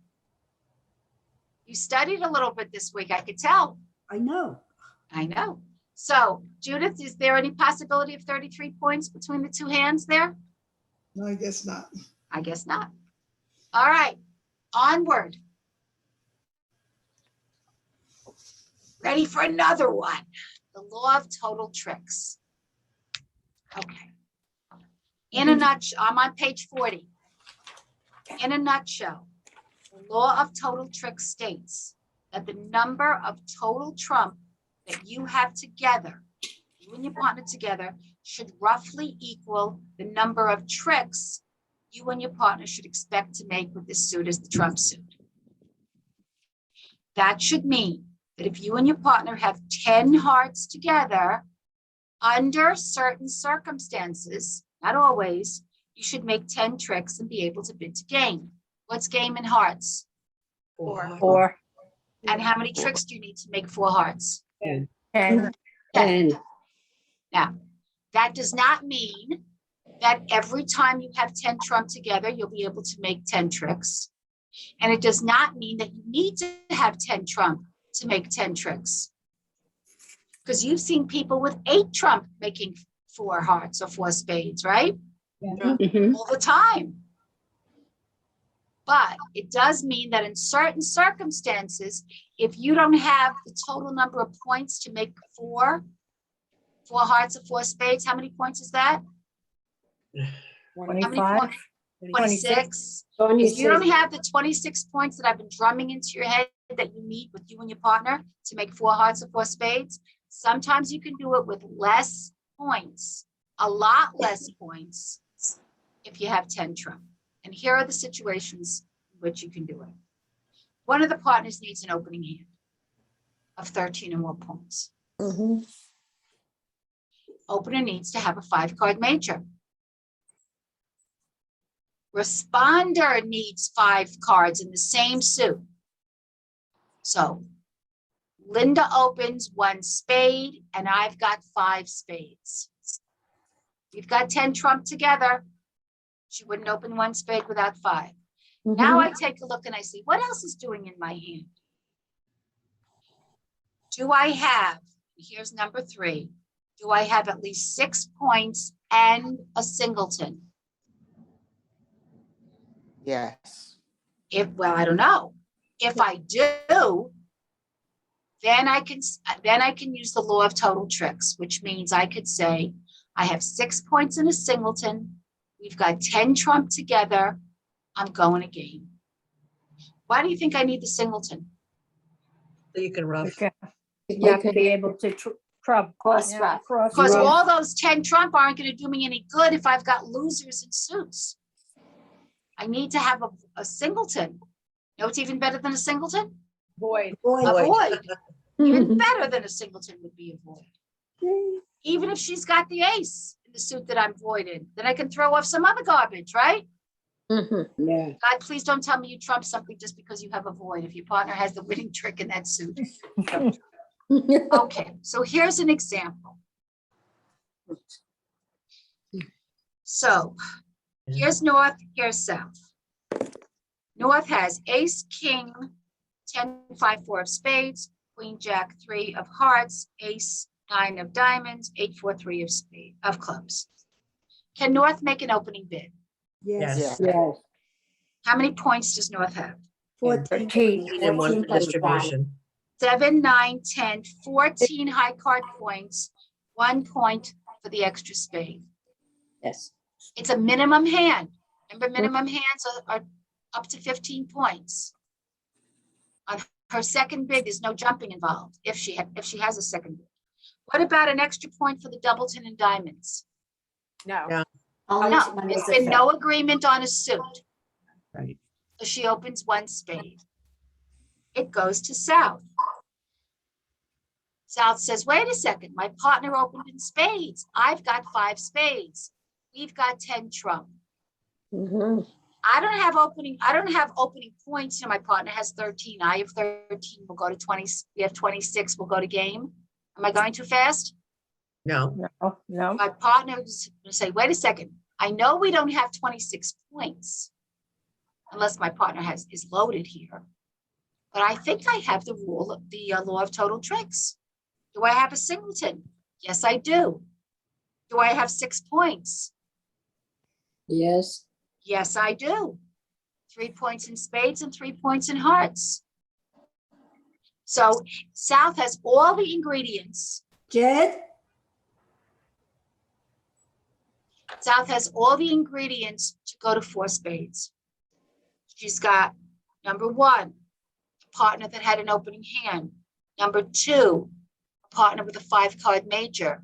You studied a little bit this week, I could tell. I know. I know. So Judith, is there any possibility of 33 points between the 2 hands there? No, I guess not. I guess not. All right, onward. Ready for another one. The law of total tricks. Okay. In a nutshell, I'm on page 40. In a nutshell, the law of total tricks states that the number of total trump that you have together, you and your partner together, should roughly equal the number of tricks you and your partner should expect to make with this suit as the trump suit. That should mean that if you and your partner have 10 hearts together, under certain circumstances, not always, you should make 10 tricks and be able to bid to game. What's game in hearts? 4. 4, And how many tricks do you need to make 4 hearts? 10. 10. Now, that does not mean that every time you have 10 trump together, you'll be able to make 10 tricks. And it does not mean that you need to have 10 trump to make 10 tricks. Because you've seen people with 8 trump making 4 hearts or 4 spades, right? All the time. But it does mean that in certain circumstances, if you don't have the total number of points to make 4, 4 hearts of 4 spades, how many points is that? How many 25, points? 26. If 26. you don't have the 26 points that I've been drumming into your head that you need with you and your partner to make 4 hearts of 4 spades, sometimes you can do it with less points, a lot less points, if you have 10 trump. And here are the situations in which you can do it. One of the partners needs an opening hand of 13 or more points. Mhm. Opener needs to have a 5-card major. Responder needs 5 cards in the same suit. So Linda opens 1 spade and I've got 5 spades. We've got 10 trump together. She wouldn't open 1 spade without 5. Now I take a look and I see what else is doing in my hand. Do I have, here's number 3, do I have at least 6 points and a singleton? Yes. Well, I don't know. If I do, then I can use the law of total tricks, which means I could say I have 6 points in a singleton. We've got 10 trump together. I'm going a game. Why do you think I need the singleton? So you can rough. okay. You have to be able to trump. Cross yeah, rough. cross Because rough. all those 10 trump aren't going to do me any good if I've got losers and suits. I need to have a singleton. You know what's even better than a singleton? Void. Boy, A Void. void. Even better than a singleton would be a void. Even if she's got the ace in the suit that I'm voiding, then I can throw off some other garbage, right? Mhm. Yeah. God, please don't tell me you trump something just because you have a void. If your partner has the winning trick in that suit. Okay, so here's an example. So here's North, here's South. North has ace, king, 10, 5, 4 of spades, queen, jack, 3 of hearts, ace, 9 of diamonds, 8, 4, 3 of clubs. Can North make an opening bid? yes, Yes. Yes. How many points does North have? 14. 13. And 1 for 14.5. distribution. 7, 9, 10, 14 high card points, 1 point for the extra spade. Yes. It's a minimum hand. Remember, minimum hands are up to 15 points. On her second bid, there's no jumping involved if she has a second bid. What about an extra point for the doubleton and diamonds? No. Yeah. Only No, when there's it's a been no fair. agreement on a suit. Right. So she opens 1 spade. It goes to South. South says, wait a second, my partner opened in spades. I've got 5 spades. We've got 10 trump. Mhm. I don't have opening points. You know, my partner has 13. I have 13. We'll go to 20. We have 26. We'll go to game. Am I going too fast? No. No, no. My partner is going to say, wait a second. I know we don't have 26 points unless my partner is loaded here. But I think I have the law of total tricks. Do I have a singleton? Yes, I do. Do I have 6 points? Yes. Yes, I do. 3 points in spades and 3 points in hearts. So South has all the ingredients. Jed, South has all the ingredients to go to 4 spades. She's got number 1, a partner that had an opening hand. Number 2, a partner with a 5-card major.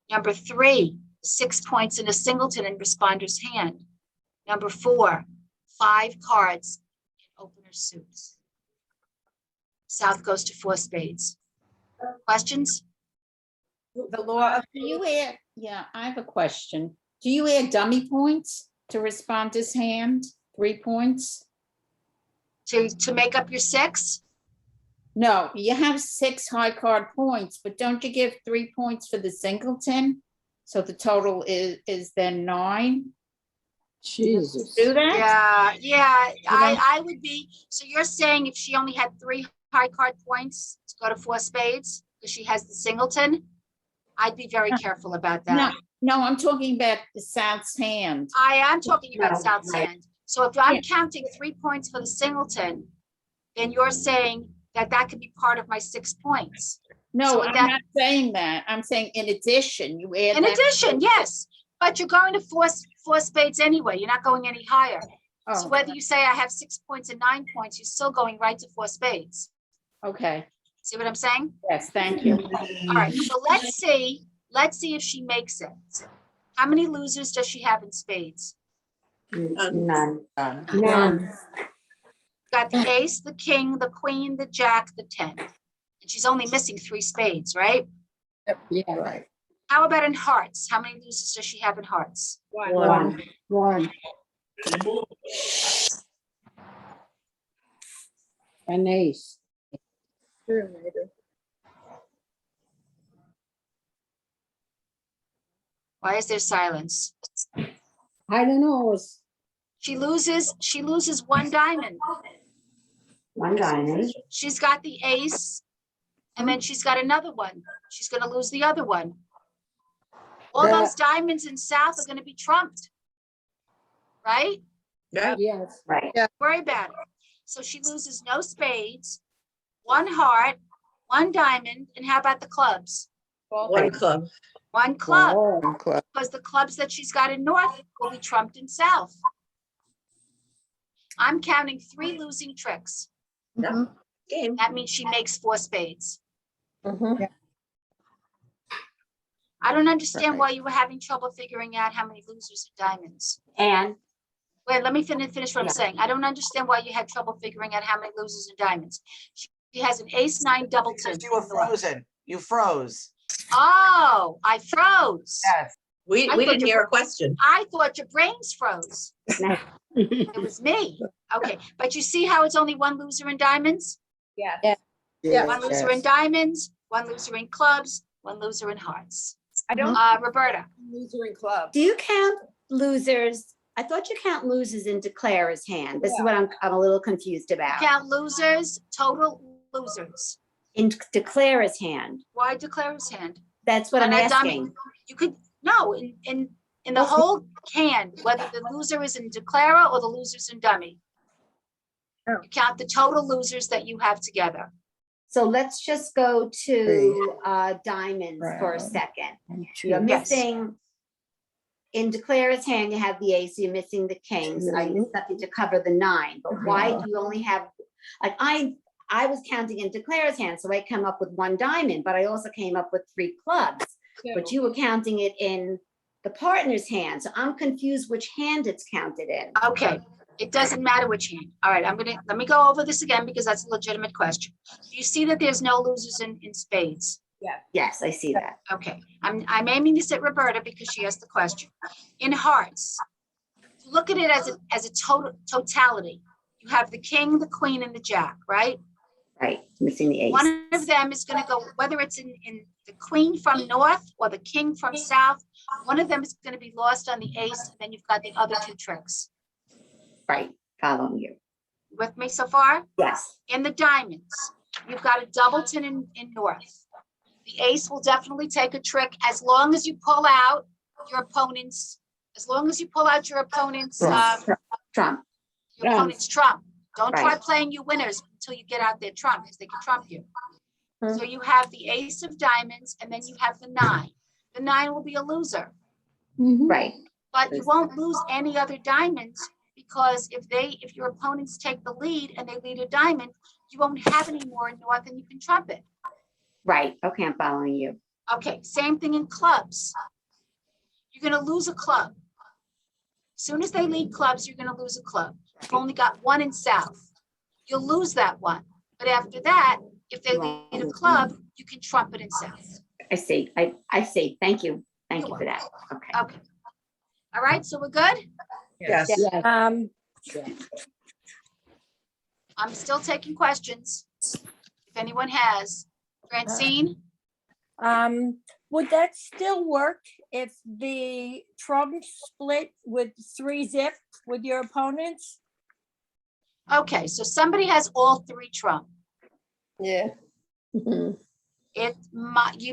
Number 3, 6 points in a singleton in responder's hand. Number 4, 5 cards in opener suits. South goes to 4 spades. Questions? The law of, Do you add, yeah, I have a question. Do you add dummy points to Responder's hand? 3 points? To make up your 6? No, you have 6 high card points, but don't you give 3 points for the singleton? So the total is then 9? Jesus. Do that? Yeah, I would be, so you're saying if she only had 3 high card points to go to 4 spades, because she has the singleton, I'd be very careful about that. No, I'm talking about the South's hand. I am talking about No, South's right. hand. So if I'm counting 3 points for the singleton, then you're saying that could be part of my 6 points. No, with I'm that- not saying that. I'm saying in addition, you add In that. addition, yes, but you're going to four spades anyway. You're not going any higher. So Oh, whether you say I have 6 points and 9 points, you're still going right to 4 spades. okay. See what I'm saying? Yes, thank you. All right, so let's see if she makes it. How many losers does she have in spades? None. None. Got the ace, the king, the queen, the jack, the 10. And she's only missing 3 spades, right? Yeah, right. How about in hearts? How many losers does she have in hearts? One. An ace. Why is there silence? I don't know. She loses 1 diamond. One diamond. She's got the ace, and then she's got another one. She's gonna lose the other one. All those diamonds in south are gonna be trumped. Right? Yes. Right. Worry about it. So she loses no spades, 1 heart, 1 diamond, and how about the clubs? One club. 1 club, Oh, because the clubs that she's got in north will be trumped in south. I'm counting 3 losing tricks. Game. That means she makes 4 spades. Mhm. I don't understand why you were having trouble figuring out how many losers and diamonds. and Wait, let me finish what I'm Yeah. saying. I don't understand why you had trouble figuring out how many losers and diamonds. She has an ace 9 doubleton. Because you were frozen. You froze. Oh, I froze. Yes. We I didn't thought you hear a were- question. I thought your brains froze. It was me. Okay, but you see how it's only 1 loser in diamonds? Yeah. Yeah. 1 loser in diamonds, 1 loser in clubs, 1 loser in hearts. I don't Roberta, loser in club. Do you count losers? I thought you count losers in declarer's hand. This is what I'm a little confused about. count losers, total losers. In declarer's hand, Why declare his hand? that's what I'm On a dummy. asking. You could, no, in the whole hand, whether the loser is in declarer or the loser's in dummy. Oh. You count the total losers that you have together. So let's just go to diamonds for a second. You're Yes. missing, in declarer's hand, you have the ace, you're missing the kings, I need something to cover the 9, but why do you only have, like, I was counting in declarer's hand, so I come up with 1 diamond, but I also came up with 3 clubs, but you were counting it in the partner's hand, so I'm confused which hand it's counted in. Okay, it doesn't matter which hand. All right, let me go over this again because that's a legitimate question. Do you see that there's no losers in spades? Yes, I see that. Okay, I'm aiming this at Roberta because she asked the question. In hearts, look at it as a totality. You have the king, the queen, and the jack, right? Right, missing the ace. One of them is gonna go, whether it's in the queen from north or the king from south, one of them is gonna be lost on the ace, and then you've got the other 2 tricks. Right, following you. With me so far? Yes, In the diamonds, you've got a doubleton in north. The ace will definitely take a trick as long as you pull out your opponent's, trump. your opponent's trump. Don't try Right. playing you winners until you get out their trump, because they can trump you. Hmm. So you have the ace of diamonds, and then you have the 9. The 9 will be a loser, Right, but you won't lose any other diamonds, because if your opponents take the lead and they lead a diamond, you won't have any more in north and you can trump it. right. Okay, I'm following you. Okay, same thing in clubs. You're gonna lose a club. As soon as they lead clubs, you're gonna lose a club. You've only got 1 in south. You'll lose that one. But after that, if they lead a club, you can trump it in south. I see, I see. Thank you. Thank you You're for that. Okay. Okay. All right, so we're good? Yes. I'm still taking questions. If anyone has. Francine, Would that still work if the trump split with 3 zip with your opponents? okay, so somebody has all 3 trump. Yeah. You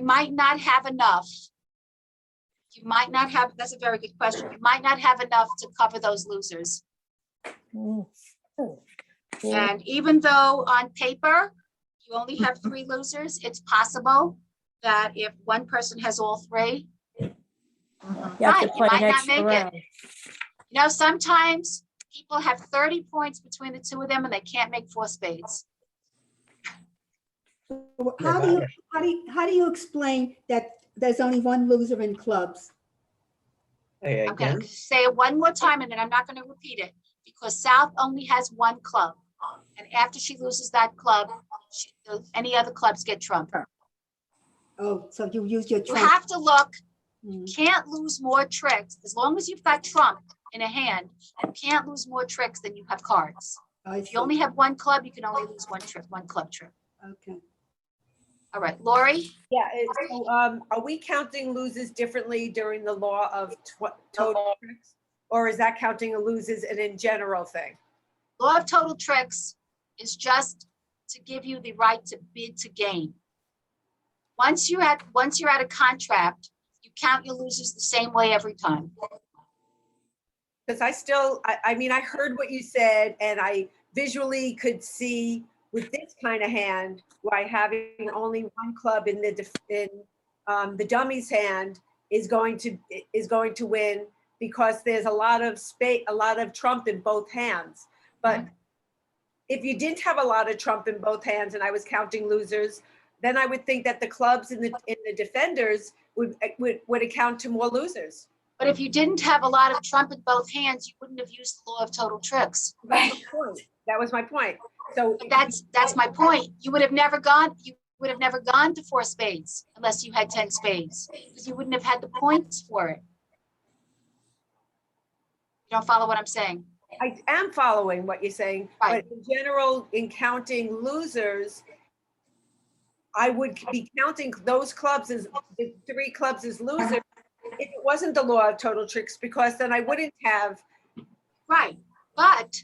might not have enough. That's a very good question. You might not have enough to cover those losers. Mm. And even though on paper, You only have 3 losers. It's possible that if one person has all 3, You have to right, you play an might not extra make it. round. You know, sometimes people have 30 points between the 2 of them and they can't make 4 spades. How do you explain that there's only one loser in clubs? Hey, Okay, again, say it one more time and then I'm not going to repeat it because South only has 1 club. And after she loses that club, any other clubs get trumped. Oh, so you use your You trump. have to look, Mm. can't lose more tricks. As long as you've got trump in a hand, you can't lose more tricks than you have cards. I If see. you only have 1 club, you can only lose 1 trick, 1 club trick. Okay. All right, Lori? Yeah, so, are we counting losers differently during the law of total tricks? Or is that counting losers and in general thing? Law of total tricks is just to give you the right to bid to gain. Once you're at a contract, you count your losers the same way every time. Because I mean, I heard what you said and I visually could see with this kind of hand, why having only 1 club in the dummy's hand is going to win because there's a lot of trump in both hands. But if you didn't have a lot of trump in both hands and I was counting losers, then I would think that the clubs in the defenders would account to more losers. But if you didn't have a lot of trump in both hands, you wouldn't have used the law of total tricks. That was my point. So But that's my point. You would have never gone to 4 spades unless you had 10 spades, because you wouldn't have had the points for it. You don't follow what I'm saying? I am following what you're saying, Right. but in general, in counting losers, I would be counting those clubs as the 3 clubs as losers if it wasn't the law of total tricks, because then I wouldn't have. Right, but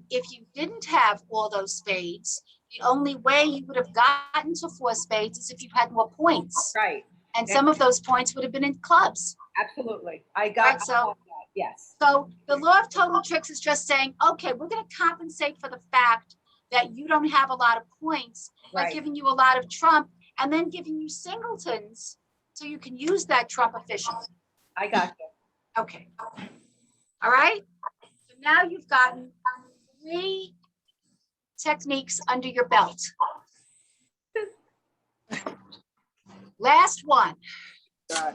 if you didn't have all those spades, the only way you would have gotten to 4 spades is if you had more points. Right. And some of those points would have been in clubs. Absolutely. Right, so yes. So the law of total tricks is just saying, okay, we're going to compensate for the fact that you don't have a lot of points by Right. giving you a lot of trump and then giving you singletons so you can use that trump efficiently. I got you. Okay. All right. So now you've gotten 3 techniques under your belt. Last one. All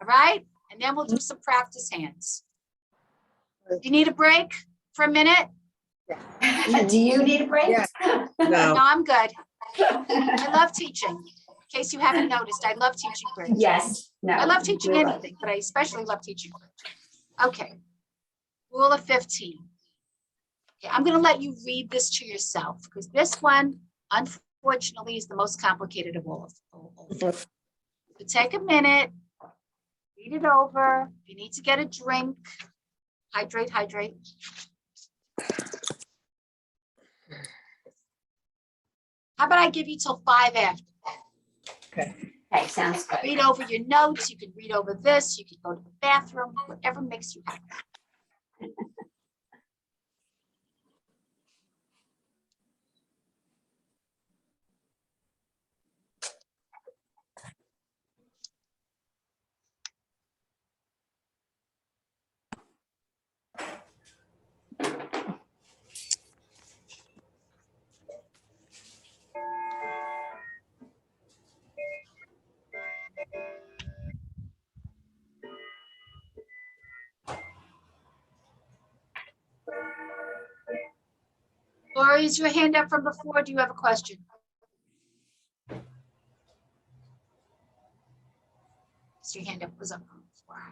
right. And then we'll do some practice hands. You need a break for a minute? Do you need a break? No, I'm good. I love teaching. In case you haven't noticed, I love teaching bridge. Yes. No. I love teaching we love anything, but I especially love teaching bridge. Okay. Rule of 15. Okay, I'm going to let you read this to yourself because this one, unfortunately, is the most complicated of all of them. So take a minute, read it over. If you need to get a drink, hydrate. How about I give you till 5 after? Okay. Okay, sounds good. Read over your notes. You can read over this. You can go to the bathroom, whatever makes you happy. Lori, is your hand up from before? Do you have a question? So your hand up was up from before.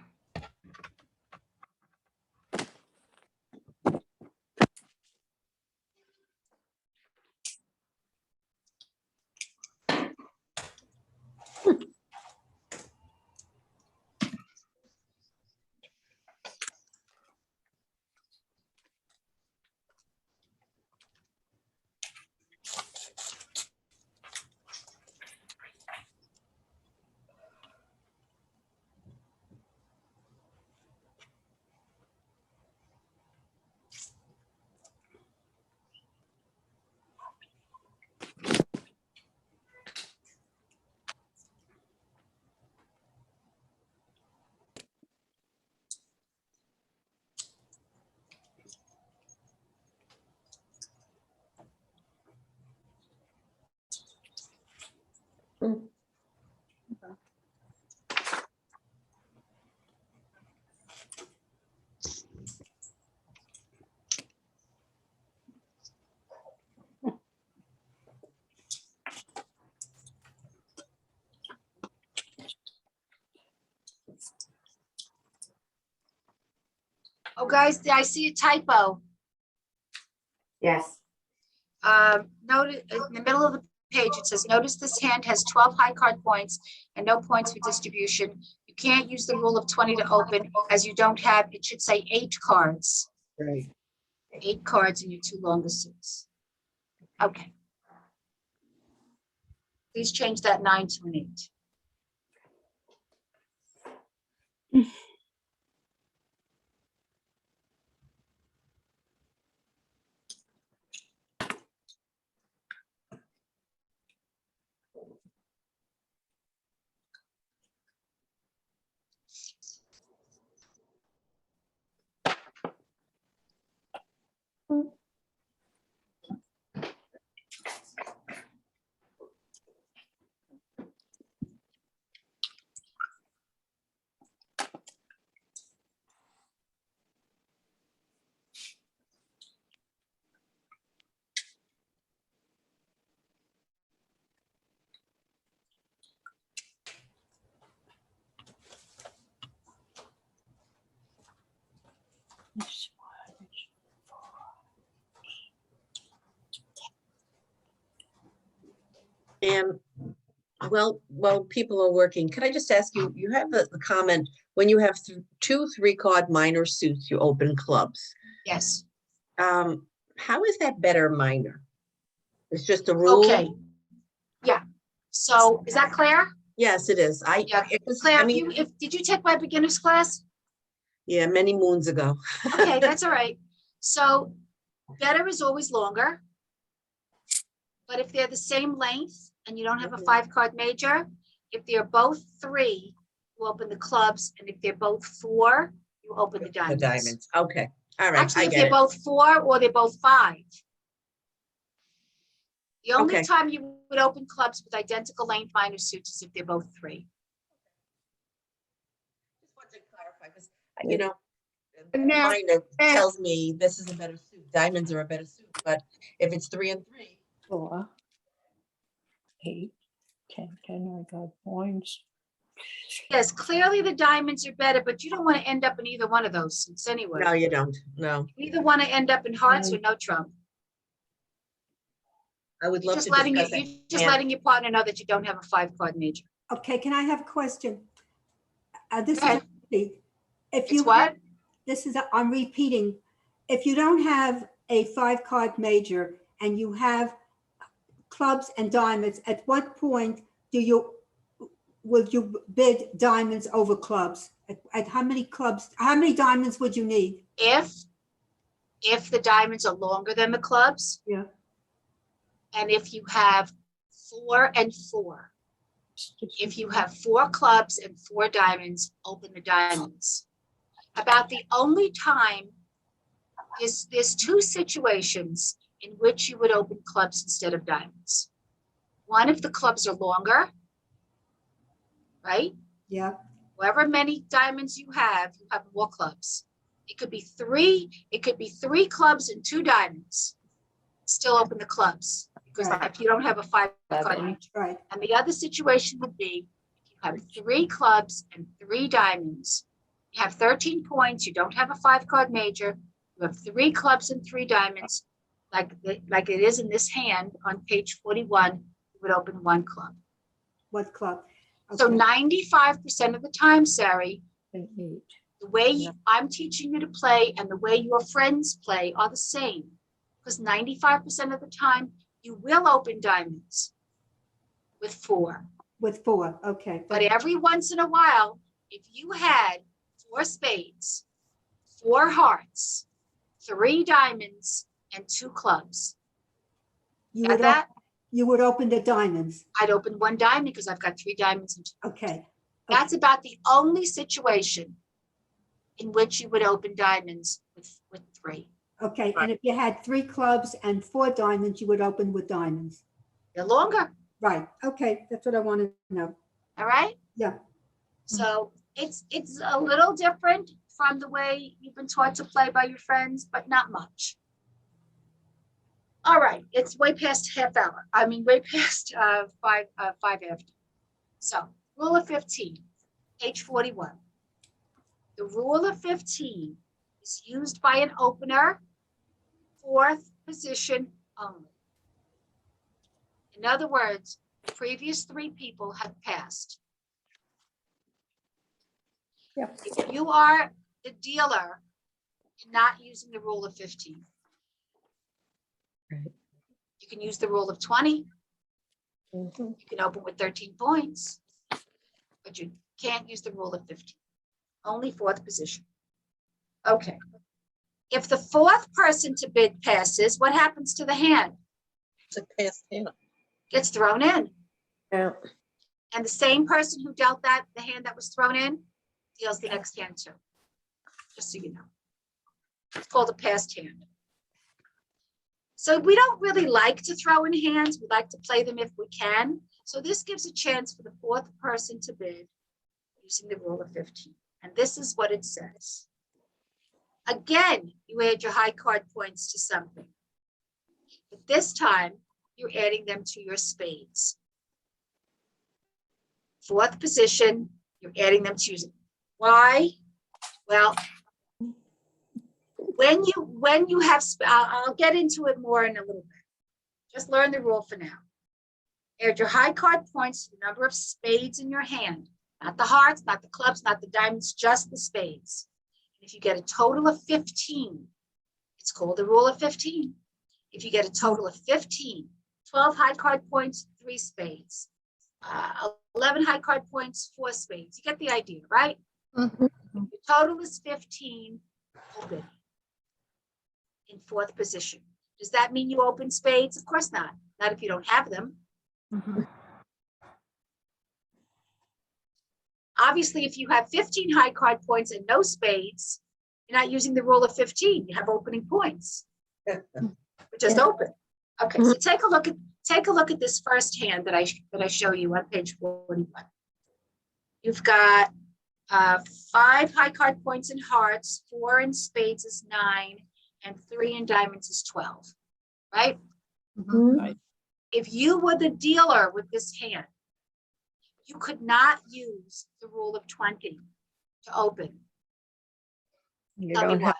Oh, guys, I see a typo. Yes. Notice in the middle of the page, it says, notice this hand has 12 high card points and no points for distribution. You can't use the rule of 20 to open as you don't have, it should say 8 cards. Right. 8 cards in your 2 longest suits. Okay. Please change that 9 to an 8. And while people are working, can I just ask you, you have the comment, when you have 2 3-card minor suits, you open clubs. Yes. How is that better minor? It's just a rule? Okay. Yeah. So is that Claire? Yes, it is. Yeah. It was, Claire, I mean, did you take my beginner's class? yeah, many moons ago. Okay, that's all right. So better is always longer. But if they're the same length and you don't have a 5-card major, if they're both 3, you open the clubs. And if they're both 4, you open the diamonds. The diamonds. Okay. All right. Actually, I if get they're it. both 4 or they're both 5. The only Okay. time you would open clubs with identical length minor suits is if they're both 3. Just wanted to clarify, because, you know, Now- minor tells me this is a better suit. Diamonds are a better suit, but if it's 3 and 3. 4, 8, 10, 10 I got points. Yes, clearly the diamonds are better, but you don't want to end up in either one of those suits anyway. No, you don't. No, You either want to end up in hearts or no trump. I would You're love just to letting discuss you, it. you're just letting your partner know that you don't have a 5-card major. Okay, can I have a question? This Go is, ahead. if It's you, what? this is, I'm repeating. If you don't have a 5-card major and you have clubs and diamonds, at what point will you bid diamonds over clubs? At how many clubs, how many diamonds would you need? If the diamonds are longer than the clubs. Yeah. And if you have 4 and 4. If you have 4 clubs and 4 diamonds, open the diamonds. About the only time is there's 2 situations in which you would open clubs instead of diamonds. One, if the clubs are longer, right? Yeah. However many diamonds you have more clubs. It could be 3, it could be 3 clubs and 2 diamonds. Still open the clubs, because Right. if you don't have a 5-card major. Right. And the other situation would be, if you have 3 clubs and 3 diamonds, you have 13 points, you don't have a 5-card major, you have 3 clubs and 3 diamonds, like it is in this hand on page 41, you would open 1 club. What club? So Okay. 95% of the time, Sari, And 8. the way I'm teaching you to play and the way your friends play are the same. Because 95% of the time, you will open diamonds with 4. With 4, okay. But every once in a while, if you had 4 spades, 4 hearts, 3 diamonds, and 2 clubs, You got would, that? you would open the diamonds. I'd open 1 diamond because I've got 3 diamonds and 2. Okay. That's about the only situation in which you would open diamonds with 3. Okay, and if you had 3 clubs and 4 diamonds, you would open with diamonds. They're longer. Right, okay, that's what I want to know. All right? Yeah. So it's a little different from the way you've been taught to play by your friends, but not much. All right, it's way past half hour. I mean, way past five after. So rule of 15, page 41. The rule of 15 is used by an opener, fourth position only. In other words, the previous three people have passed. Yeah. If you are the dealer, you're not using the rule of 15. Right. You can use the rule of 20. Mhm. You can open with 13 points, but you can't use the rule of 15. Only fourth position. Okay. If the fourth person to bid passes, what happens to the hand? It's a pass hand. Gets thrown in. Yeah. And the same person who dealt the hand that was thrown in, deals the next hand too. Just so you know. It's called a passed hand. So we don't really like to throw in hands. We like to play them if we can. So this gives a chance for the fourth person to bid using the rule of 15. And this is what it says. Again, you add your high card points to something. But this time, you're adding them to your spades. Fourth position, you're adding them to using. Why? Well, when you have, I'll get into it more in a little bit. Just learn the rule for now. Add your high card points to the number of spades in your hand. Not the hearts, not the clubs, not the diamonds, just the spades. If you get a total of 15, it's called the rule of 15. If you get a total of 15, 12 high card points, 3 spades. 11 high card points, 4 spades. You get the idea, right? Mhm. The total is 15, open in fourth position. Does that mean you open spades? Of course not. Not if you don't have them. Obviously, if you have 15 high card points and no spades, you're not using the rule of 15. You have opening points. But just open. Okay, so take a look at this first hand that I show you on page 41. You've got 5 high card points in hearts, 4 in spades is 9, and 3 in diamonds is 12. Right? Mhm. If you were the dealer with this hand, you could not use the rule of 20 to open. You Tell me don't why. have,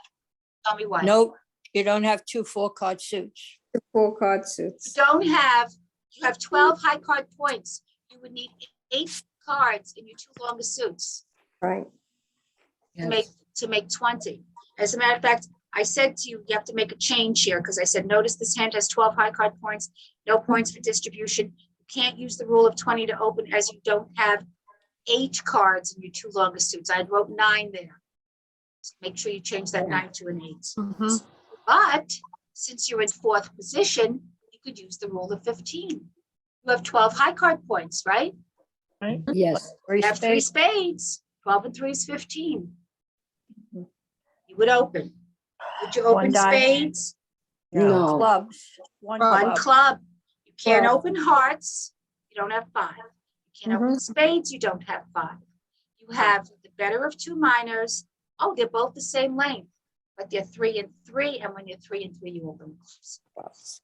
Tell me why. no, you don't have 2 4-card suits. The 4 card suits. You have 12 high card points. You would need 8 cards in your 2 longest suits Right. to make 20. As a matter of fact, I said to you, you have to make a change here because I said, notice this hand has 12 high card points, no points for distribution. You can't use the rule of 20 to open as you don't have 8 cards in your 2 longest suits. I wrote 9 there. So make sure you change that 9 to an 8. But since you're in fourth position, you could use the rule of 15. You have 12 high card points, right? Yes. You have 3 spades. 12 and 3 is 15. You would open. Would you open One diamond. spades? No. Clubs. One One club. club. You can't Club. open hearts. You don't have 5. You can't open spades. You don't have 5. You have the better of 2 minors. Oh, they're both the same length, but they're 3 and 3. And when you're 3 and 3, you open clubs.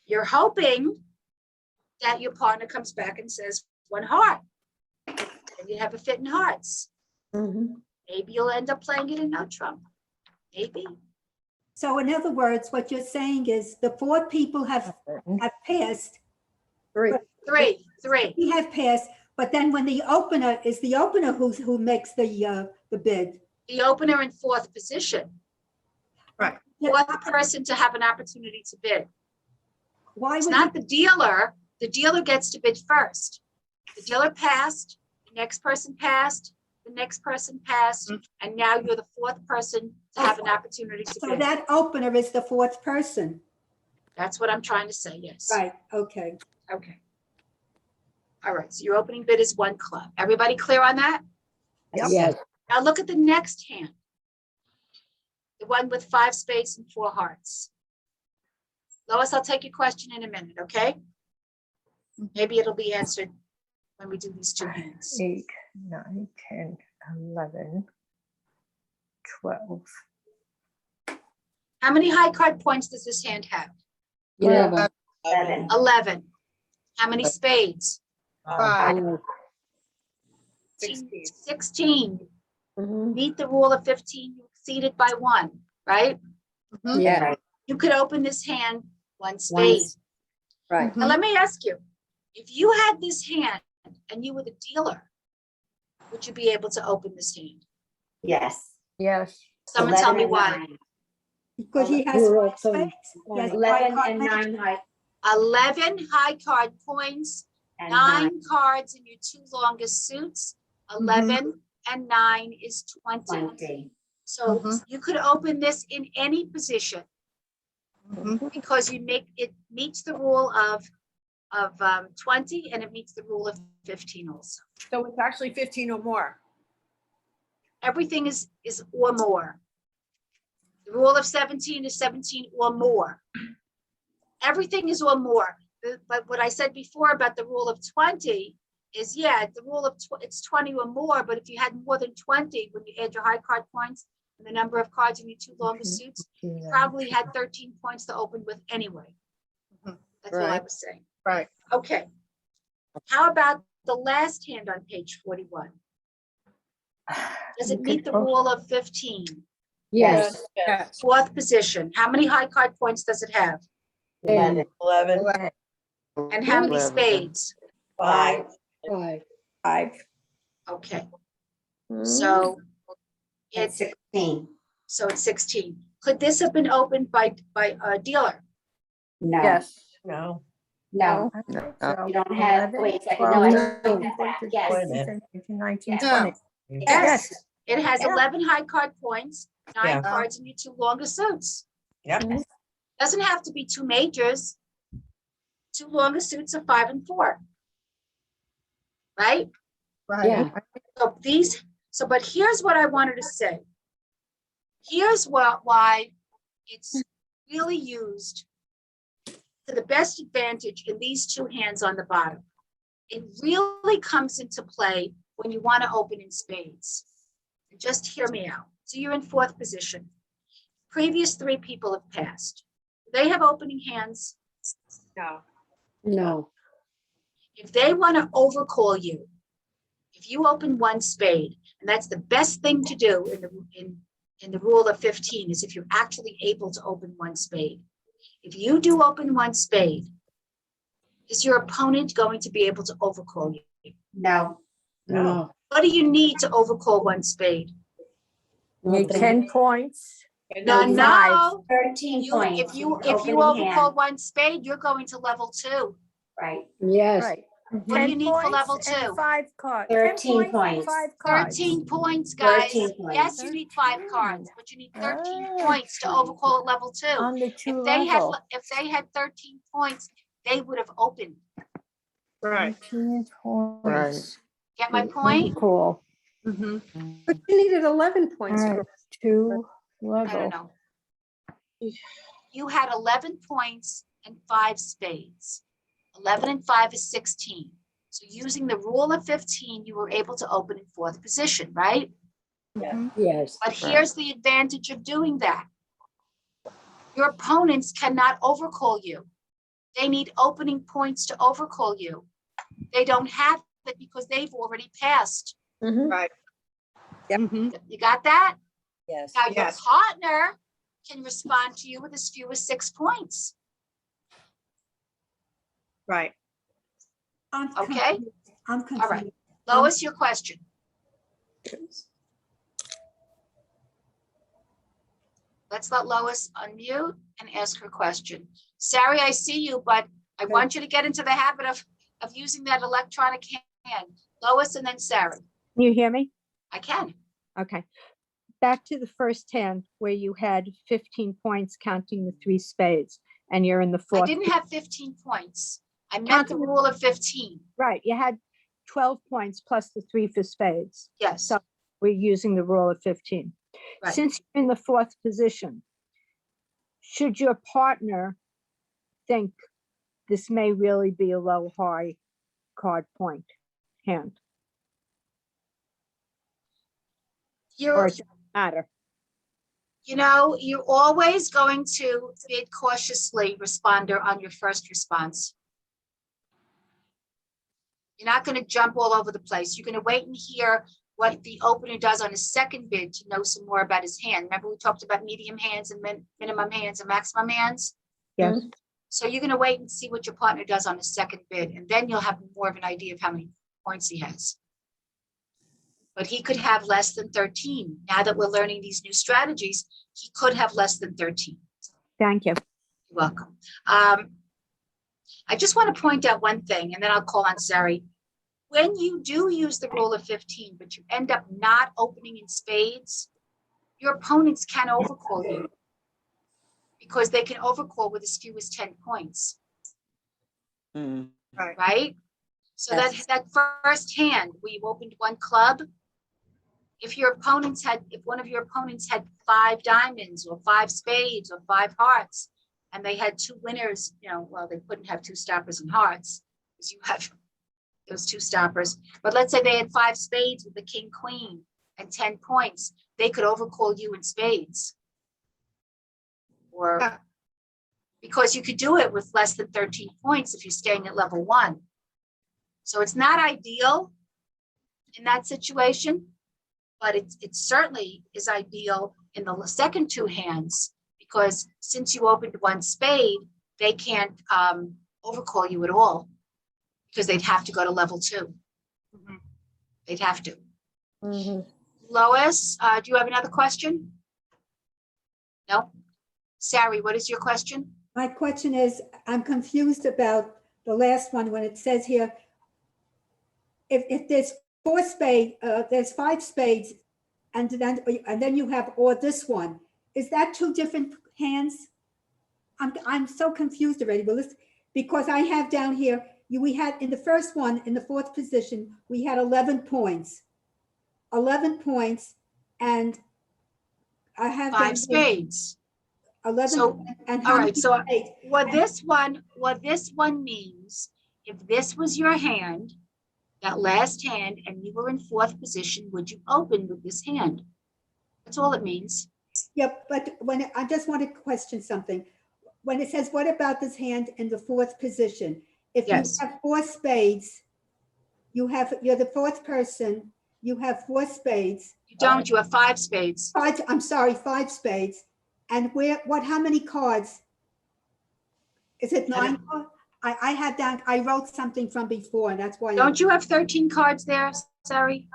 You're hoping that your partner comes back and says 1 heart. And you have a fit in hearts. Maybe you'll end up playing it in no trump. Maybe. So in other words, what you're saying is the 4 people have passed. 3. 3. We have passed, but then when the opener who makes the bid. The opener in fourth position. Right. Fourth person to have an opportunity to bid. Why It's would not the dealer. The dealer gets to bid first. The dealer passed, the next person passed, the next person passed, and now you're the 4th person to have an opportunity to so bid. that opener is the 4th person? That's what I'm trying to say, yes. Right, okay. Okay. All right, so your opening bid is 1 club. Everybody clear on that? Yes. Now look at the next hand. The one with 5 spades and 4 hearts. Lois, I'll take your question in a minute, okay? Maybe it'll be answered when we do these two hands. 8, 9, 10, 11, 12. How many high card points does this hand have? 11. 11. 11. How many spades? 5. 16. 16. Mhm. Meet the rule of 15, you exceeded by 1, right? Yeah, You could open this hand one One spade. right. Now, let me ask you, if you had this hand and you were the dealer, would you be able to open this hand? Yes. Yes. Someone tell 11 me and why. 9. Because he has We're five open. spades. He has 11 five and cards. 9 high 11 high card points, and 9 cards in your 2 longest suits. 11 and 9 is 20. 20. So you could open this in any position because it meets the rule of 20 and it meets the rule of 15 also. So it's actually 15 or more. Everything is or more. The rule of 17 is 17 or more. Everything is or more. But what I said before about the rule of 20 is, yeah, the rule of it's 20 or more, but if you had more than 20, when you add your high card points and the number of cards in your 2 longest suits, you probably had 13 points to open with anyway. That's what I was saying. Right. Okay. How about the last hand on page 41? Does it meet the rule of 15? Yes. Fourth position. How many high card points does it have? 11. 11. And how many 11. spades? 5. 5. Okay, Mm. so And it's 16. 16. Could this have been opened by a dealer? No. Yes. No. No. I think so. You don't have, 11, wait a second. 12, No, I 13, don't have 14, that. Yes. 15, 16, 19, Yeah. 20. Yes. It has Yeah. 11 high card points, 9 Yeah. cards in your 2 longest suits. Yep. Doesn't have to be 2 majors. 2 longest suits are 5 and 4. Right? Yeah. But here's what I wanted to say. Here's why it's really used to the best advantage in these 2 hands on the bottom. It really comes into play when you want to open in spades. And just hear me out. So you're in 4th position. Previous 3 people have passed. Do they have opening hands? No. No. If they want to overcall you, if you open 1 spade, and that's the best thing to do in the rule of 15, is if you're actually able to open 1 spade. If you do open 1 spade, is your opponent going to be able to overcall you? No. No. What do you need to overcall 1 spade? Need Nothing. 10 points. No. 13 points. If you Opening overcall hand. 1 spade, you're going to level 2. Right. Yes. Right. What do you need for level 10 points and 2? 5 cards. 13 points. 5 cards. 13 points, guys. 13 points. Yes, you need 5 cards, but you need 13 points to overcall at level 2. On the 2 If they had 13 points, they would have opened. Right. 13 points. Get my point? Cool. But you needed 11 points. All right, 2 I level. don't know. You had 11 points and 5 spades. 11 and 5 is 16. So using the rule of 15, you were able to open in 4th position, right? Yes. But here's the advantage of doing that. Your opponents cannot overcall you. They need opening points to overcall you. They don't have it because they've already passed. Right. You got that? Yes. Now your Yes. partner can respond to you with as few as 6 points. Right. I'm Okay. confused. I'm All right. confused. Lois, your question. Let's let Lois unmute and ask her question. Sari, I see you, but I want you to get into the habit of using that electronic hand. Lois and then Sari. Can you hear me? I can. Okay. Back to the first hand where you had 15 points counting the 3 spades and you're in the I 4th. didn't have 15 points. I meant the rule of 15. Right. You had 12 points plus the 3 for spades. Yes. So we're using the rule of 15. Right. Since you're in the 4th position, should your partner think this may really be a low high card point hand, or You're, it doesn't matter. you know, you're always going to bid cautiously, responder, on your first response. You're not going to jump all over the place. You're going to wait and hear what the opener does on his second bid to know some more about his hand. Remember, we talked about medium hands and minimum hands and maximum hands? Yes. So you're going to wait and see what your partner does on his second bid, and then you'll have more of an idea of how many points he has. But he could have less than 13. Now that we're learning these new strategies, he could have less than 13. Thank you. You're welcome. I just want to point out one thing, and then I'll call on Sari. When you do use the rule of 15, but you end up not opening in spades, your opponents can overcall you because they can overcall with as few as 10 points, right? So Yes. that first hand where you opened one club, if one of your opponents had 5 diamonds or 5 spades or 5 hearts, and they had 2 winners, well, they couldn't have 2 stoppers and hearts because you have those 2 stoppers. But let's say they had 5 spades with the king, queen, and 10 points. They could overcall you in spades. Or because you could do it with less than 13 points if you're staying at level 1. So it's not ideal in that situation, but it certainly is ideal in the second 2 hands, because since you opened 1 spade, they can't overcall you at all because they'd have to go to level 2. They'd have to. Lois, do you have another question? No? Sari, what is your question? My question is, I'm confused about the last one when it says here, if there's 4 spades, there's 5 spades, and then you have, or this one, is that 2 different hands? I'm so confused already, but listen, because I have down here, we had in the first one, in the 4th position, we had 11 points. 11 points, and I have 5 spades. 11, So, and all how right, many so spades? what this one means, if this was your hand, that last hand, and you were in 4th position, would you open with this hand? That's all it means. Yep, but I just want to question something. When it says, what about this hand in the 4th position? If Yes. you have 4 spades, you're the 4th person, you have 4 spades. You don't, you have 5 spades. 5, I'm sorry, 5 spades. And how many cards? Is it 9? I had down, I wrote something from before, and that's why. Don't you have 13 cards there, Sari?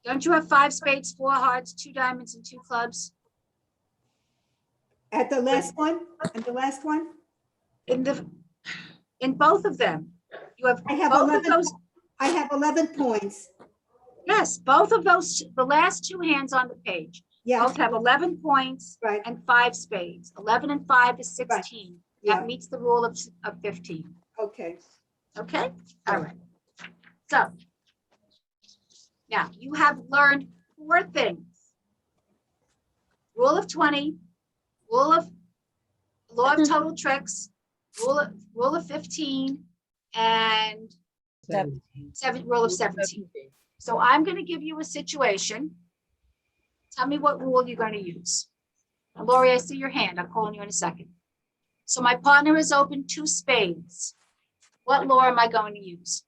Don't you have 5 spades, 4 hearts, 2 diamonds, and 2 clubs? At the last one? And the last one? In both of them. You have I have both 11, of those. I have 11 points. Yes, both of those, the last 2 hands on the page. Yes. Both have 11 points, right, and 5 spades. 11 and 5 is 16. Right. Yeah. That meets the rule of 15. Okay. Okay, all right. So now you have learned 4 things. Rule of 20, law of total tricks, rule of 15, and rule of 17. So I'm going to give you a situation. Tell me what rule you're going to use. And Lori, I see your hand. I'm calling you in a second. So my partner has opened 2 spades. What law am I going to use?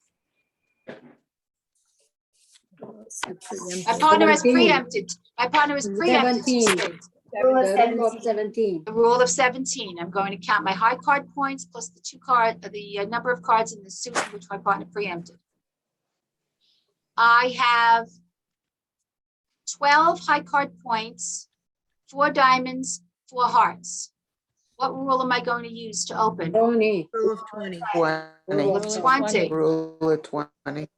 My partner has 17. preempted. My partner has preempted 2 17. spades. The rule of 17. The rule of 17. I'm going to count my high card points plus the number of cards in the suit in which my partner preempted. I have 12 high card points, 4 diamonds, 4 hearts. What rule am I going to use to open? 20. Rule of 20. Rule of 20. Rule of 20.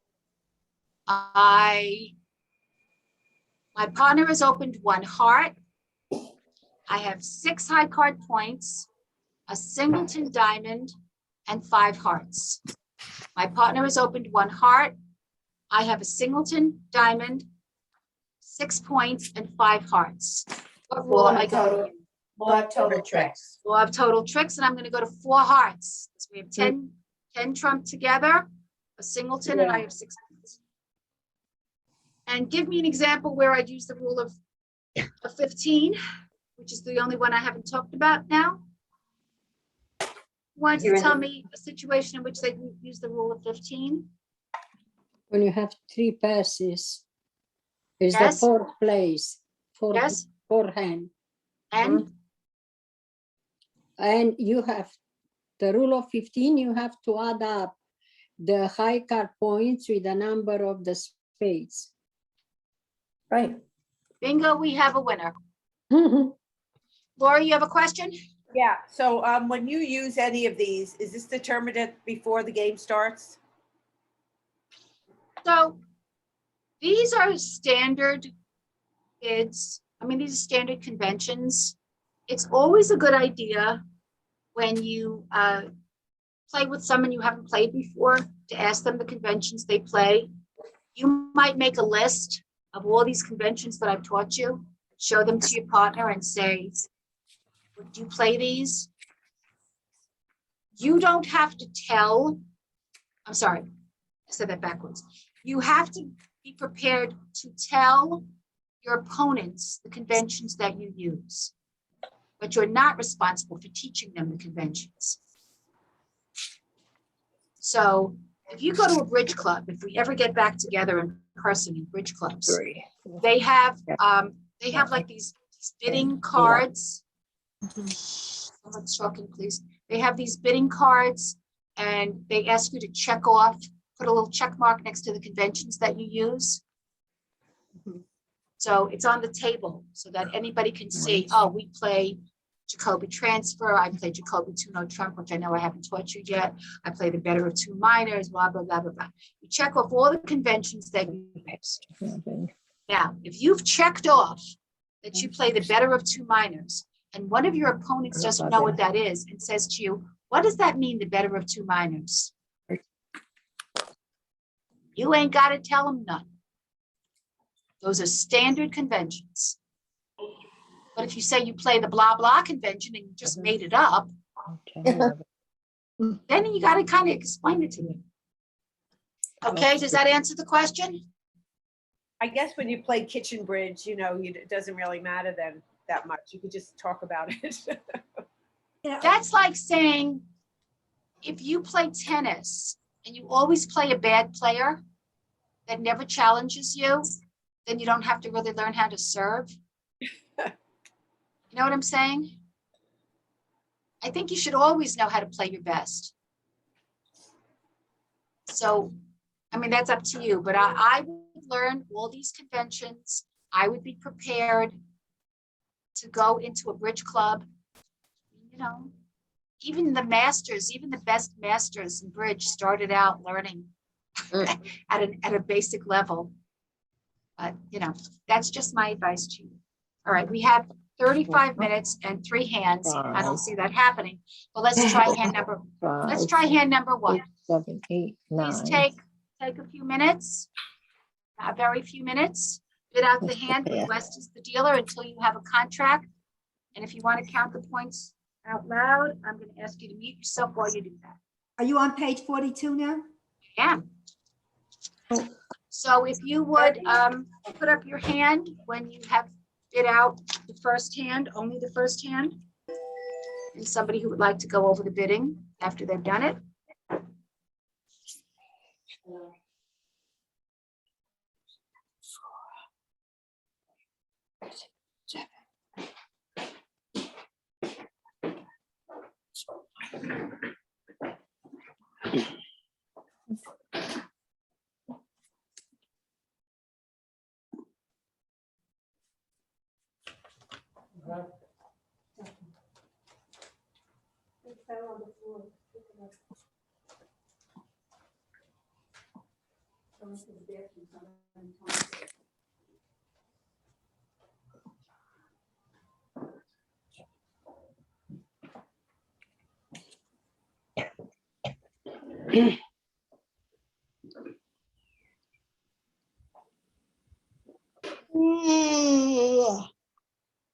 My partner has opened 1 heart. I have 6 high card points, a singleton diamond, and 5 hearts. My partner has opened 1 heart. I have a singleton diamond, 6 points, and 5 hearts. What rule am I going to use? Law of total tricks. Law of total tricks, and I'm gonna go to 4 hearts. So we have 10 trump together, a singleton, and I have 6 hearts. And give me an example where I'd use the rule of 15, which is the only one I haven't talked about now. Want to tell me a situation in which they use the rule of 15? When you have 3 passes, is the Yes. 4th place, Yes, forehand. and And you have the rule of 15, you have to add up the high card points with the number of the spades. Right. bingo, we have a winner. Laura, you have a question? Yeah, so when you use any of these, is this determined before the game starts? So these are standard bids. I mean, these are standard conventions. It's always a good idea when you play with someone you haven't played before to ask them the conventions they play. You might make a list of all these conventions that I've taught you, show them to your partner and say, do you play these? You don't have to tell, I'm sorry, I said that backwards. You have to be prepared to tell your opponents the conventions that you use, but you're not responsible for teaching them the conventions. So if you go to a bridge club, if we ever get back together in person in bridge clubs, they have like these bidding cards. Someone's talking, please. They have these bidding cards and they ask you to check off, put a little check mark next to the conventions that you use. So it's on the table so that anybody can see, oh, we play Jacoby transfer, I play Jacoby 2-no trump, which I know I haven't taught you yet. I play the better of 2 minors, blah, blah, blah, blah, blah. You check off all the conventions that you use. Now, if you've checked off that you play the better of 2 minors, and one of your opponents doesn't know what that is and says to you, what does that mean, the better of 2 minors? You ain't got to tell them none. Those are standard conventions. But if you say you play the blah, blah convention and you just made it up, then you got to kind of explain it to me. Okay, does that answer the question? I guess when you play kitchen bridge, you know, it doesn't really matter then that much. You could just talk about it. That's like saying, if you play tennis and you always play a bad player that never challenges you, then you don't have to really learn how to serve. You know what I'm saying? I think you should always know how to play your best. So, I mean, that's up to you, but I would learn all these conventions. I would be prepared to go into a bridge club. You know, even the masters, even the best masters in bridge started out learning at a basic level. But, you know, that's just my advice to you. All right, we have 35 minutes and 3 hands. I don't see that happening. But let's try hand number. Let's try hand number 1. 7, 8, 9. Please take a few minutes, a very few minutes. Bid out the hand with West as the dealer until you have a contract. And if you want to count the points out loud, I'm going to ask you to mute yourself while you do that. Are you on page 42 now? Yeah. So if you would put up your hand when you have bid out the first hand, only the first hand. And somebody who would like to go over the bidding after they've done it.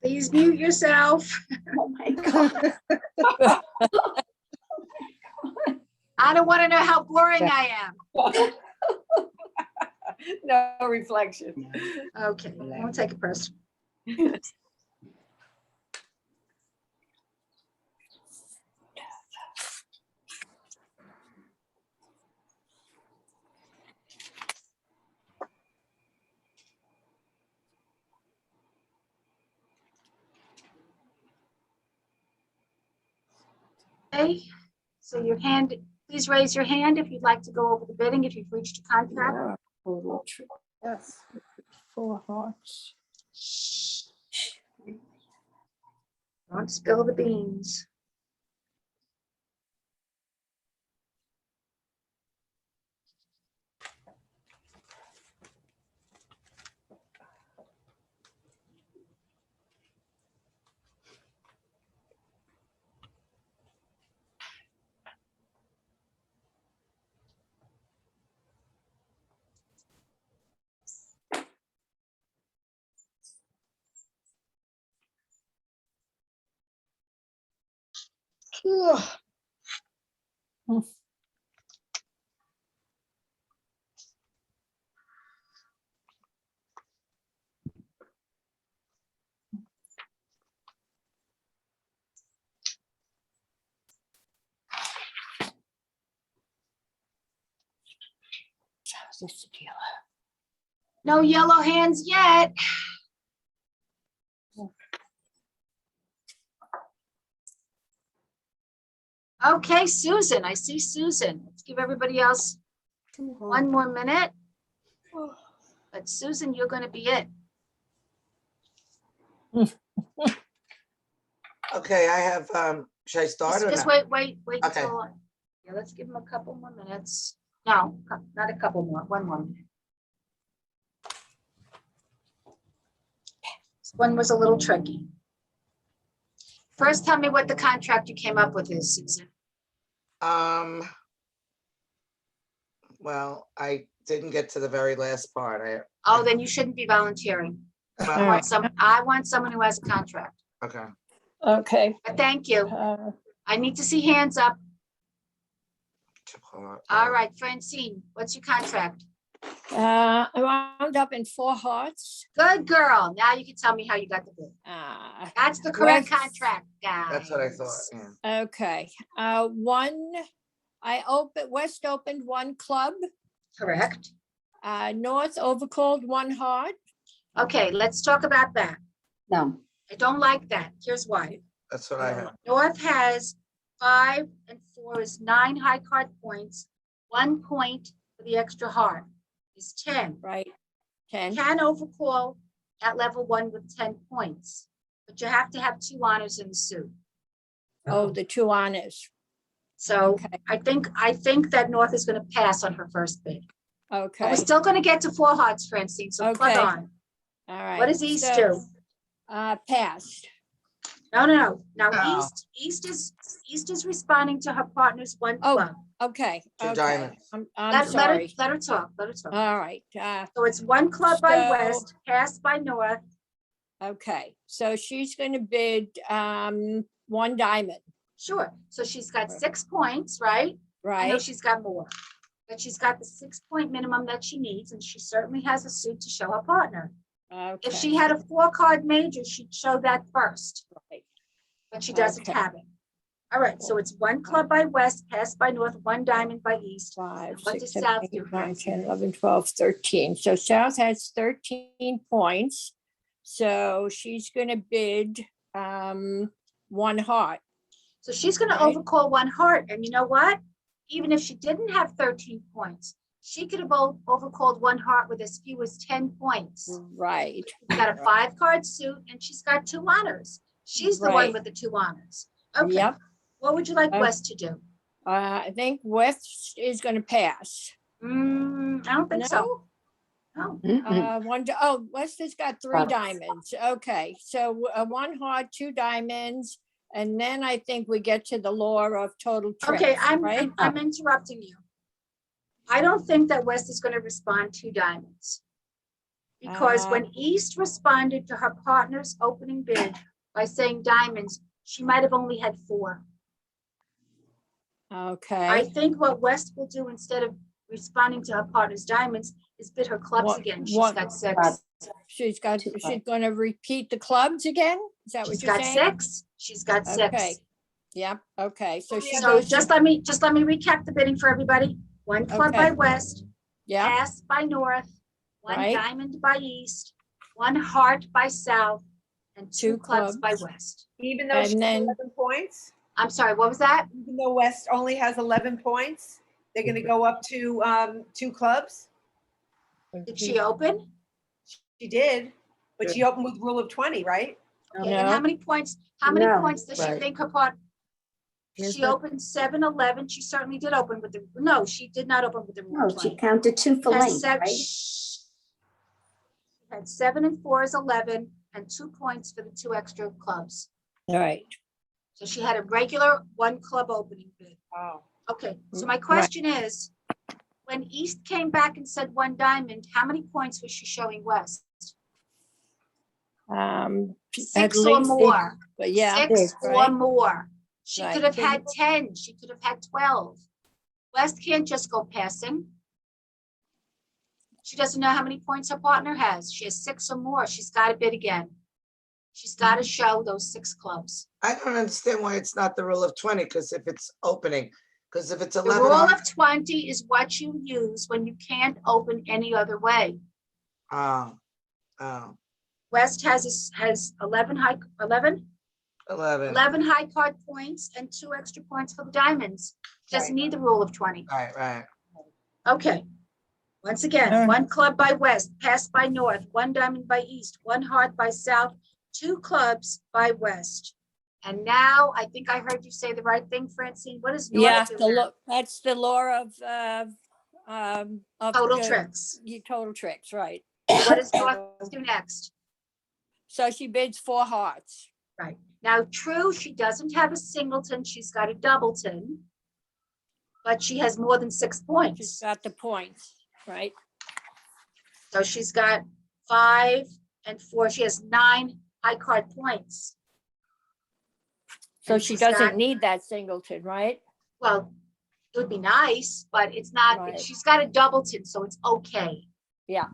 Please mute yourself. Oh my God. I don't want to know how boring I am. No reflection. Okay, I'll take it personal. Okay, so your hand, please raise your hand if you'd like to go over the bidding, if you've reached a contract. Yes. 4 hearts. Don't spill the beans. No yellow hands yet. Okay, Susan, I see Susan. Let's give everybody else 1 more minute. But Susan, you're going to be it. Okay, I have, should I start or Just not? wait Okay. until, yeah, let's give them a couple more minutes. No, not a couple more, 1 more minute. This one was a little tricky. First, tell me what the contract you came up with is, Susan. Well, I didn't get to the very last part. Oh, then you shouldn't be volunteering. I Well, want someone who has a contract. okay. Okay. But thank you. I need to see hands up. All right, Francine, what's your contract? I wound up in 4 hearts. Good girl. Now you can tell me how you got the bid. That's the correct West- contract, guys. That's what I thought, yeah. Okay. West opened 1 club. Correct. North overcalled 1 heart. Okay, let's talk about that. No. I don't like that. Here's why. That's what I have. North has 5 and 4 is 9 high card points. 1 point for the extra heart is 10. Right. 10. Can overcall at level 1 with 10 points, but you have to have 2 honors in the suit. Oh, the 2 honors. So Okay. I think that North is going to pass on her first bid. But Okay. we're still going to get to 4 hearts, Francine, so plug Okay. on. All right. What does East So, do? Passed. No. Now No. East is responding to her partner's 1 Oh, club. Okay. 2 okay. diamonds. I'm sorry. Let her talk. All right. So it's 1 club by So- West, passed by North. Okay. So she's going to bid 1 diamond, Sure. So she's got 6 points, right? I know right? she's got more, but she's got the 6-point minimum that she needs, and she certainly has a suit to show her partner. If she Okay. had a 4-card major, she'd show that first, Right. but she doesn't Okay. have it. All right, so it's 1 club by West, passed by North, 1 diamond by East. 5, What 6, does 7, South 8, do, 9, Francine? 10, 11, 12, 13. So South has 13 points. So she's going to bid 1 heart. So she's gonna Right. overcall 1 heart, and you know what? Even if she didn't have 13 points, she could have overcalled 1 heart with as few as 10 points. Right. She's got a 5-card suit, and she's got 2 honors. She's the one Right. with the 2 honors. Okay, Yep. what would you like Okay. West to do? I think West is going to pass. I don't think so. No. West has got 3 diamonds. Okay. So 1 heart, 2 diamonds. And then I think we get to the law of total trips, Okay, right? I'm interrupting you. I don't think that West is going to respond 2 diamonds. Because when East responded to her partner's opening bid by saying diamonds, she might have only had 4. I Okay. think what West will do instead of responding to her partner's diamonds is bid her clubs What- again. She's what- got 6. She's got, Two she's gonna repeat the clubs again? Is that what She's you're got saying? 6. She's got 6. Okay. Yep, okay, so she So goes, just let me recap the bidding for everybody. 1 club by Okay. West, yeah, pass by North, 1 Right. diamond by East, 1 heart by South, and 2 Two clubs by clubs. West. Even though And she has then- 11 points, I'm sorry, what was that? even though West only has 11 points, they're gonna go up to 2 clubs? Did she open? She did, but she opened with rule of 20, right? Okay, and how No. many points does she Right. think her part? Here's She the- opened 7, 11. She certainly did open with the, no, she did not open with the rule No, of she 20. counted 2 for Has length, sev- right? She had 7 and 4 is 11 and 2 points for the 2 extra clubs. all right. So she had a regular 1 club opening bid. Oh. Okay, so my question is, when East came back and said 1 diamond, how many points was she showing West? 6 At or least, more. but yeah, 6 or right. more. She Right. could have had 10. She could have had 12. West can't just go passing. She doesn't know how many points her partner has. She has 6 or more. She's got to bid again. She's got to show those 6 clubs. I don't understand why it's not the rule of 20, because if it's opening, because if it's The 11. rule of 20 is what you use when you can't open any other way. Oh, oh, West has 11 11 high card points and 2 extra points for the diamonds. Doesn't need the rule of 20. right. Okay. Once again, Alright. 1 club by West, pass by North, 1 diamond by East, 1 heart by South, 2 clubs by West. And now I think I heard you say the right thing, Francine. What is North Yeah, do now? that's the law of Total the- tricks. Total tricks, right. What does North do next? So she bids 4 hearts. Right. Now, true, she doesn't have a singleton. She's got a doubleton. But she has more than 6 She's points. got the points, right? So she's got 5 and 4. She has 9 high card points. So And she she's doesn't got- need that singleton, right? Well, it would be nice, but it's not, Right. she's got a doubleton, so it's okay. Yeah.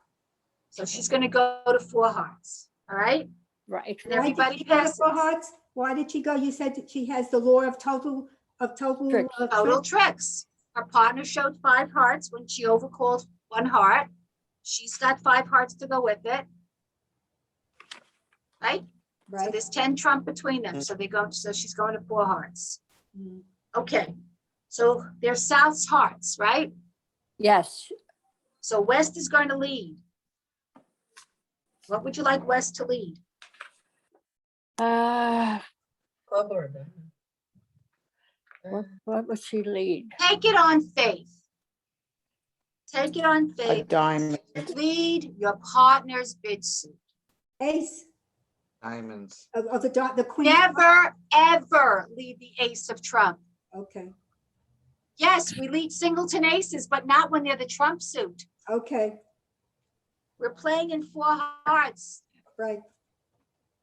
So she's gonna go to 4 hearts, all right? Right. And Why did everybody she go to passes. 4 hearts? Why did she go? You said that she has the law of total Tricks. Total tricks. Her partner showed 5 hearts when she overcalled 1 heart. She's got 5 hearts to go with it. Right? So Right. there's 10 trump between them, so she's going to 4 hearts. Okay, so they're South's hearts, right? Yes. So West is going to lead. What would you like West to lead? Club or What would she lead? Take it on faith. Take it on A faith. diamond, Lead your partner's bid suit. Ace diamonds. of the queen. Never, ever lead the ace of trump. Okay, Yes, we lead singleton aces, but not when they're the trump suit. okay, We're playing in 4 hearts. right,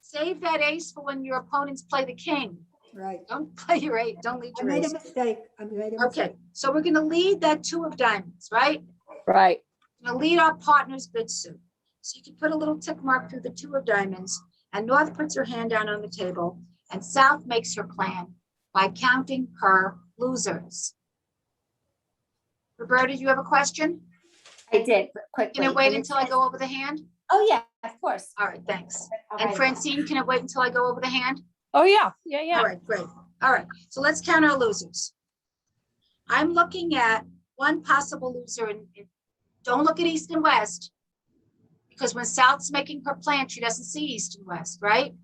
Save that ace for when your opponents play the king. right. Don't play your ace, don't lead I your made a ace. mistake. I made a mistake. Okay, so we're gonna lead that 2 of diamonds, right? Right. Gonna lead our partner's bid suit. So you can put a little tick mark through the 2 of diamonds, and North puts her hand down on the table, and South makes her plan by counting her losers. Roberta, do you have a question? I did, but quickly. Can it wait and it until I says- go over the hand? Oh, yeah, of course. All right, thanks. All And right. Francine, can it wait until I go over the hand? Oh, yeah, yeah, All yeah. right, great. All right, so let's count our losers. I'm looking at one possible loser and don't look at East and West. Because when South's making her plan, she doesn't see East and West, right?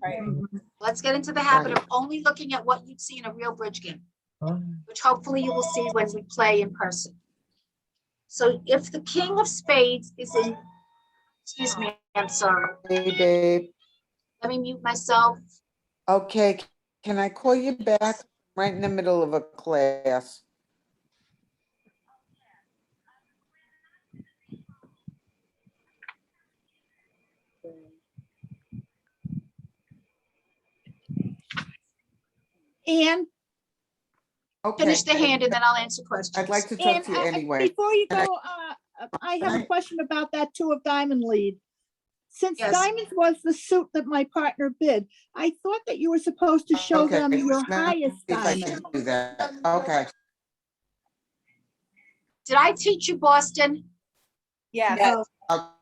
Right. Let's get into the habit of only looking at what you'd see in a real bridge game, which hopefully you will see when we play in person. So if the king of spades is in, excuse me, I'm sorry. Hey, babe. Let me mute myself. Okay, can I call you back right in the middle of a class? Anne, Okay, Finish the hand and then I'll answer questions. I'd like to talk Anne, to you anyway. before you Can I- go, I have a question about that 2 of diamond lead. Since Yes. diamonds was the suit that my partner bid, I thought that you were supposed to show Okay, them your let me highest see if I diamond. can do that. Okay. Did I teach you Boston? Yes. No,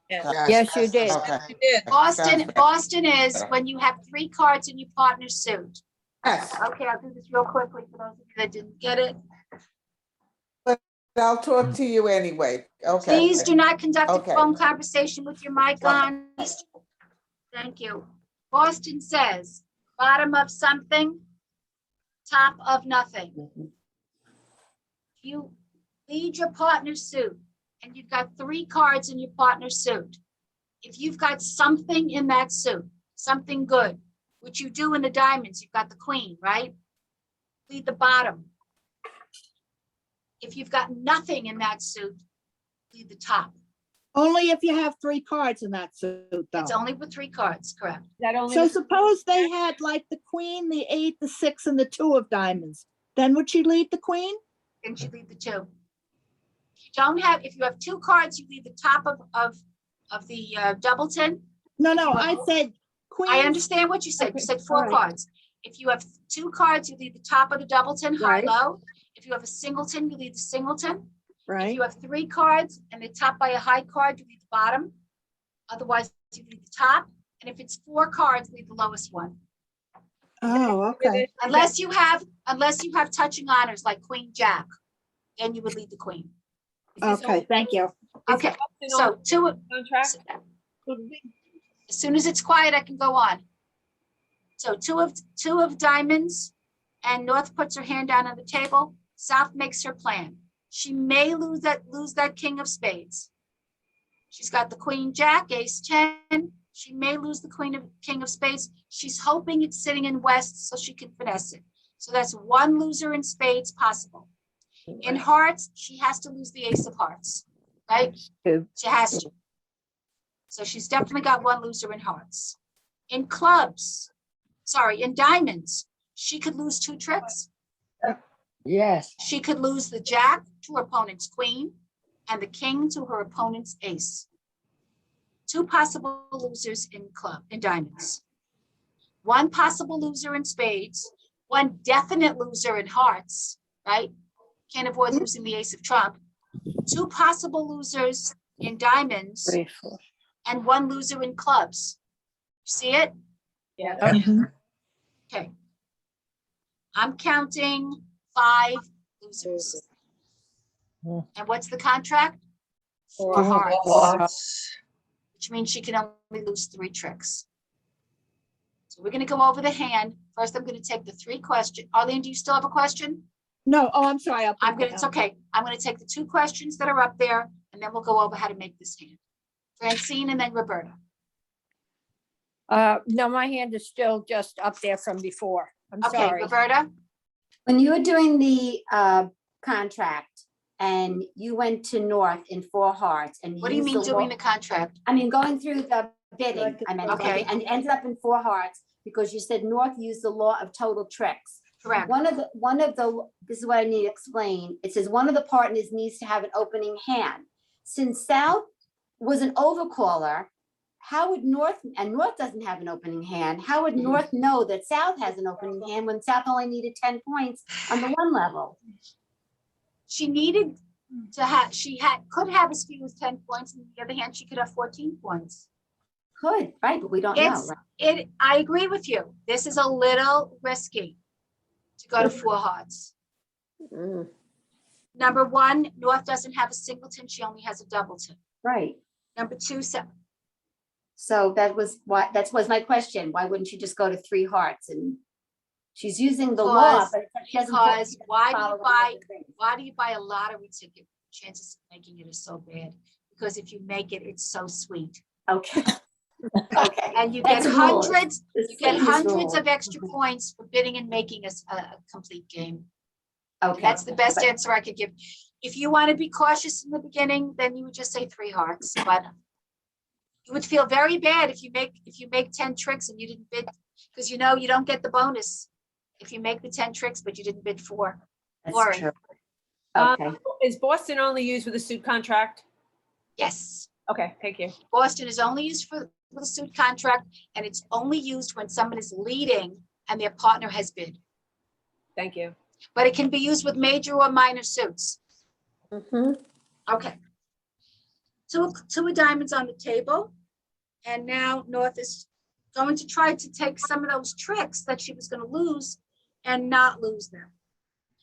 Yes, you did. Okay. You did. Boston is when you have 3 cards in your partner's suit. Yes, Okay, I'll do this real quickly for those of you that didn't get it. I'll talk to you anyway. Okay. Please do not conduct a Okay. phone conversation with your mic on. Thank you. Boston says, bottom of something, top of nothing. If you lead your partner's suit and you've got 3 cards in your partner's suit, if you've got something in that suit, something good, which you do in the diamonds, you've got the queen, right? Lead the bottom. If you've got nothing in that suit, lead the top. Only if you have 3 cards in that suit, It's though. only with 3 cards, correct? That only. So suppose they had like the queen, the 8, the 6, and the 2 of diamonds. Then would she lead the queen? Then you lead the 2. If you have 2 cards, you lead the top of the doubleton. No, I said queen. I understand what you said. You Okay, said 4 all right. cards. If you have 2 cards, you lead the top of the doubleton, high, Right. low. If you have a singleton, you lead the singleton. If Right, you have 3 cards and they're topped by a high card, you lead the bottom. Otherwise, you lead the top. And if it's 4 cards, lead the lowest one. oh, okay. Unless you have touching honors like Queen Jack, then you would lead the queen. Okay, thank you. Okay, so 2, Contract. as soon as it's quiet, I can go on. So 2 of diamonds, and North puts her hand down on the table. South makes her plan. She may lose that king of spades. She's got the queen jack, ace 10. She may lose the king of spades. She's hoping it's sitting in west so she can finesse it. So that's 1 loser in spades possible. In hearts, she has to lose the ace of hearts, right? She has to. So she's definitely got 1 loser in hearts. In in diamonds, she could lose 2 tricks. Yes. She could lose the jack to her opponent's queen and the king to her opponent's ace. 2 possible losers in diamonds. 1 possible loser in spades, 1 definite loser in hearts, right? Can't avoid losing the ace of trump. 2 possible losers in diamonds 3, 4. and 1 loser in clubs. See it? Yeah. Okay. I'm counting 5 losers. And what's the contract? 4 hearts. Which means she can only lose 3 tricks. So we're going to go over the hand. First, I'm going to take the 3 questions. Arlene, do you still have a question? No, oh, I'm sorry. It's okay. I'm going to take the 2 questions that are up there, and then we'll go over how to make this hand. Francine and then Roberta. No, my hand is still just up there from before. I'm Okay, sorry. Roberta? When you were doing the contract and you went to North in 4 hearts and What do you used mean doing law- the contract? I mean, going through the bidding, I meant, Okay. and you ended up in 4 hearts because you said North used the law of total tricks. Correct. One of the, this is what I need to explain. It says one of the partners needs to have an opening hand. Since South was an overcaller, how would North, and North doesn't have an opening hand, how would North know that South has an opening hand when South only needed 10 points on the 1 level? She needed to have, could have as few as 10 points. On the other hand, she could have 14 points. Could, right, but we don't know. Right? I agree with you. This is a little risky to go to 4 hearts. Number 1, North doesn't have a singleton. She only has a doubleton. Right. Number 2, So that was my question. Why wouldn't she just go to 3 hearts? And she's using the law, but she doesn't. Because why do you buy a lottery ticket? Chances of making it is so bad. Because if you make it, it's so sweet. Okay. Okay. And you That's get rules. hundreds, The you get sweetness hundreds rule. of extra points for bidding and making a complete game. Okay. That's the best But- answer I could give. If you want to be cautious in the beginning, then you would just say 3 hearts, but you would feel very bad if you make 10 tricks and you didn't bid, because you know you don't get the bonus if you make the 10 tricks, but you didn't bid 4. That's Lori. true. Um, Okay. Is Boston only used with a suit contract? Yes. Okay, thank you. Boston is only used for the suit contract, and it's only used when someone is leading and their partner has bid. Thank you. But it can be used with major or minor suits. Okay. Two of diamonds on the table. And now North is going to try to take some of those tricks that she was going to lose and not lose them.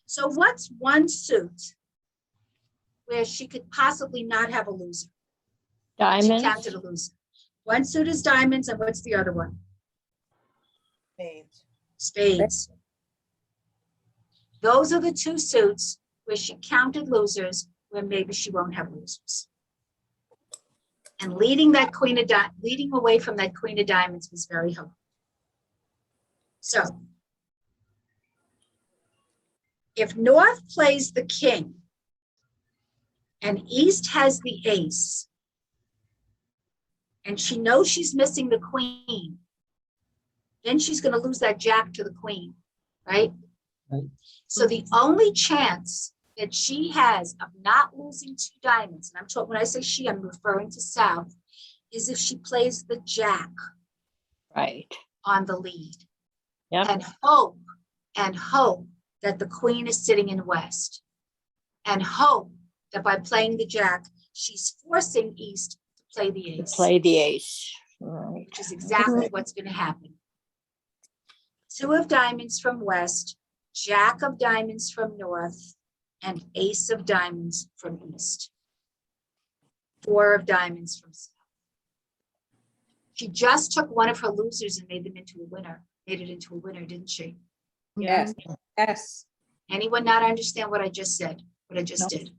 So what's one suit where she could possibly not have a loser? She Diamonds. counted a loser. One suit is diamonds, and what's the other one? Spades. Spades. Those are the 2 suits where she counted losers, where maybe she won't have losers. And leading away from that queen of diamonds was very hard. So if North plays the king and East has the ace, and she knows she's missing the queen, then she's going to lose that jack to the queen, right? So the only chance that she has of not losing 2 diamonds, and I'm talking, when I say she, I'm referring to South, is if she plays the jack Right. on the lead. Yep. And hope that the queen is sitting in West, and hope that by playing the jack, she's forcing East to play the ace. Play the ace. Right. Which is exactly what's going to happen. 2 of diamonds from West, Jack of diamonds from North, and Ace of diamonds from East. 4 of diamonds from South. She just took one of her losers and made it into a winner, didn't she? Yes, yes. Anyone not understand what I just said, what I just did?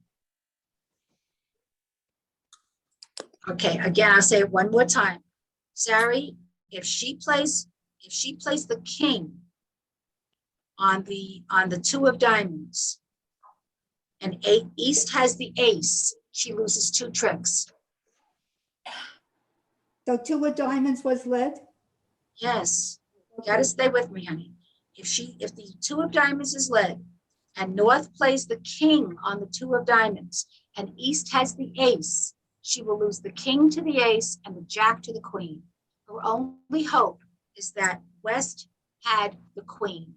Okay, again, I'll say it one more time. Sari, if she plays the king on the 2 of diamonds, and East has the ace, she loses 2 tricks. So 2 of diamonds was led? Yes, you gotta stay with me, honey. If the 2 of diamonds is led, and North plays the king on the 2 of diamonds, and East has the ace, she will lose the king to the ace and the jack to the queen. Her only hope is that West had the queen,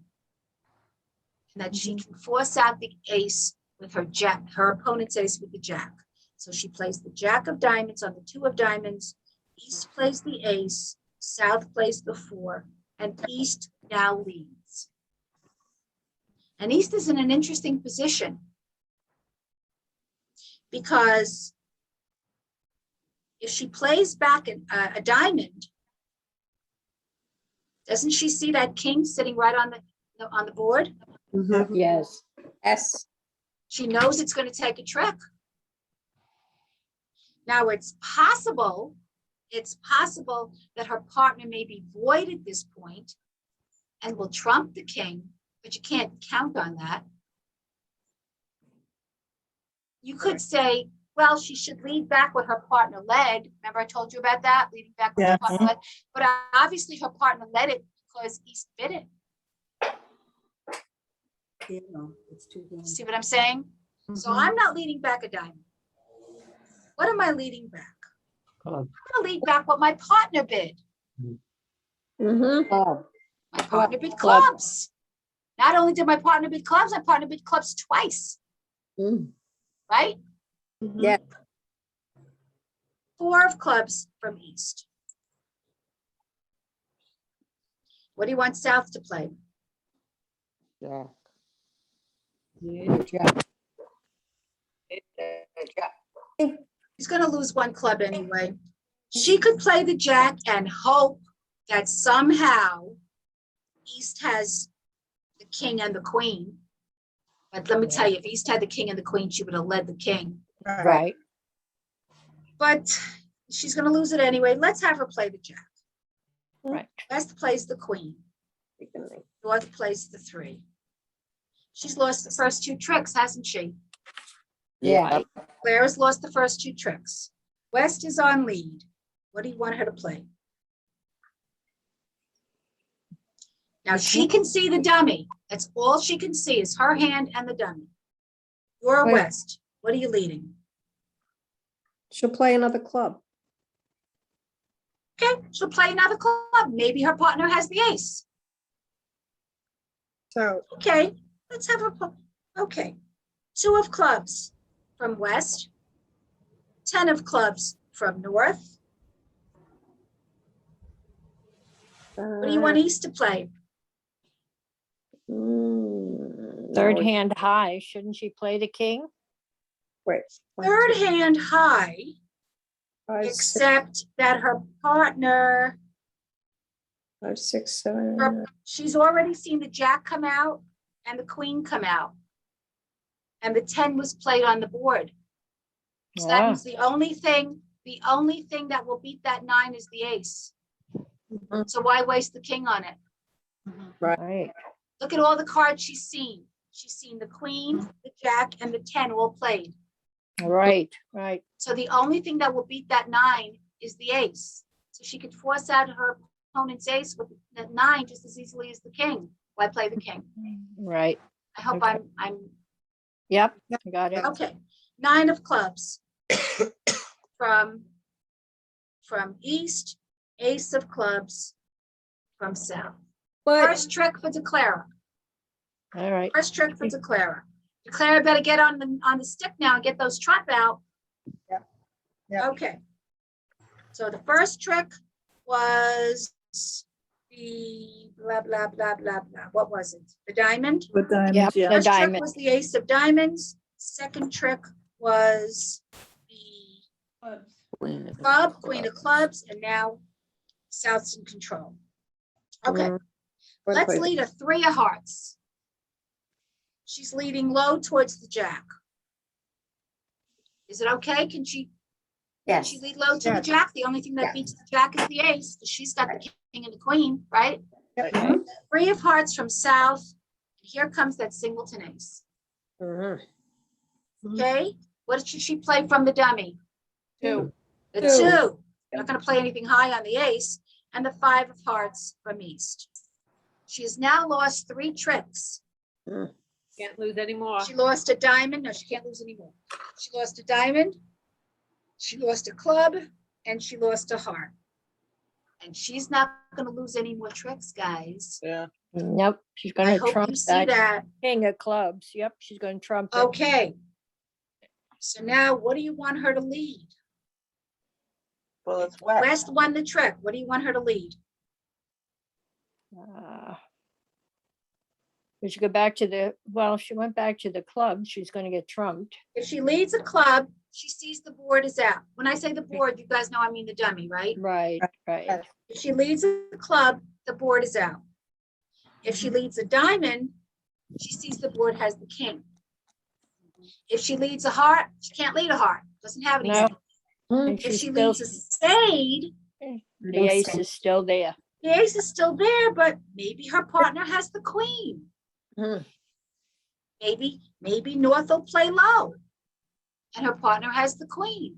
and that she can force out the ace with her jack, her opponent's ace with the jack. So she plays the jack of diamonds on the 2 of diamonds, East plays the ace, South plays the 4, and East now leads. And East is in an interesting position because if she plays back a diamond, doesn't she see that king sitting right on the board? Yes. Yes. She knows it's going to take a trick. Now it's possible that her partner may be void at this point and will trump the king, but you can't count on that. You could say, well, she should lead back with her partner led. Remember I told you about that, leading back with her partner led? But obviously her partner led it because East bid it. See what I'm saying? So I'm not leading back a diamond. What am I leading back? I'm gonna lead back what my partner bid. Oh, My partner bid clubs. Not only did my partner bid clubs, my partner bid clubs twice. Right? yeah. 4 of clubs from East. What do you want South to play? Jack. He's going to lose 1 club anyway. She could play the jack and hope that somehow East has the king and the queen. But let me tell you, if East had the king and the queen, she would have led the king. Right. But she's going to lose it anyway. Let's have her play the jack. Right. West plays the queen. North plays the 3. She's lost the first 2 tricks, hasn't she? Yeah. Claire has lost the first 2 tricks. West is on lead. What do you want her to play? Now she can see the dummy. That's all she can see is her hand and the dummy. You're a Wait. West. What are you leading? She'll play another club. Okay, she'll play another club. Maybe her partner has the ace. So, Okay, let's have her. Okay, 2 of clubs from West, 10 of clubs from North. What do you want East to play? Third hand high, shouldn't she play the king? wait. Third hand high, 5, 6, except that her partner, 5, 6, 7. she's already seen the Jack come out and the Queen come out. And the 10 was played on the board. So that means the only thing that will beat that 9 is the ace. So why waste the king on it? Right. Look at all the cards she's seen. She's seen the Queen, the Jack, and the 10 all played. Right. So the only thing that will beat that 9 is the ace. So she could force out her opponent's ace with that 9 just as easily as the king. Why play the king? Right. I hope Okay. I'm Yep, I got it. okay. 9 of clubs from East, ace of clubs from South. But First trick for Declara. All right. First trick for Declara. Declara better get on the stick now and get those trump out. Yeah. Okay. So the first trick was the blah, blah, blah, blah, blah. What was it? The diamond? With diamonds, Yep, yeah. the First trick diamond. was the ace of diamonds. Second trick was the club, queen of clubs, and now South's in control. Okay, let's lead a 3 of hearts. She's leading low towards the Jack. Is it okay? Can she Yes. lead low to the Jack? The only thing that beats the Jack is the ace, because she's got the king and the queen, right? Okay. 3 of hearts from South. Here comes that singleton ace. Okay, what should she play from the dummy? 2. The 2. 2. Not going to play anything high on the ace, and the 5 of hearts from East. She has now lost 3 tricks. Can't lose anymore. She lost a diamond. No, she can't lose anymore. She lost a diamond. She lost a club, and she lost a heart. And she's not going to lose any more tricks, guys. Yeah. Nope, she's I gonna hope trump you see that. king of clubs. Yep, she's gonna trump it. Okay. So now, what do you want her to lead? Well, it's wet. West won the trick. What do you want her to lead? We should go back to she went back to the club. She's gonna get trumped. If she leads a club, she sees the board is out. When I say the board, you guys know I mean the dummy, right? Right. If she leads a club, the board is out. If she leads a diamond, she sees the board has the king. If she leads a heart, she can't lead a heart, doesn't have any. No. king. And If she's she still, leads a spade, the ace is still there. the ace is still there, but maybe her partner has the queen. Maybe North will play low and her partner has the queen.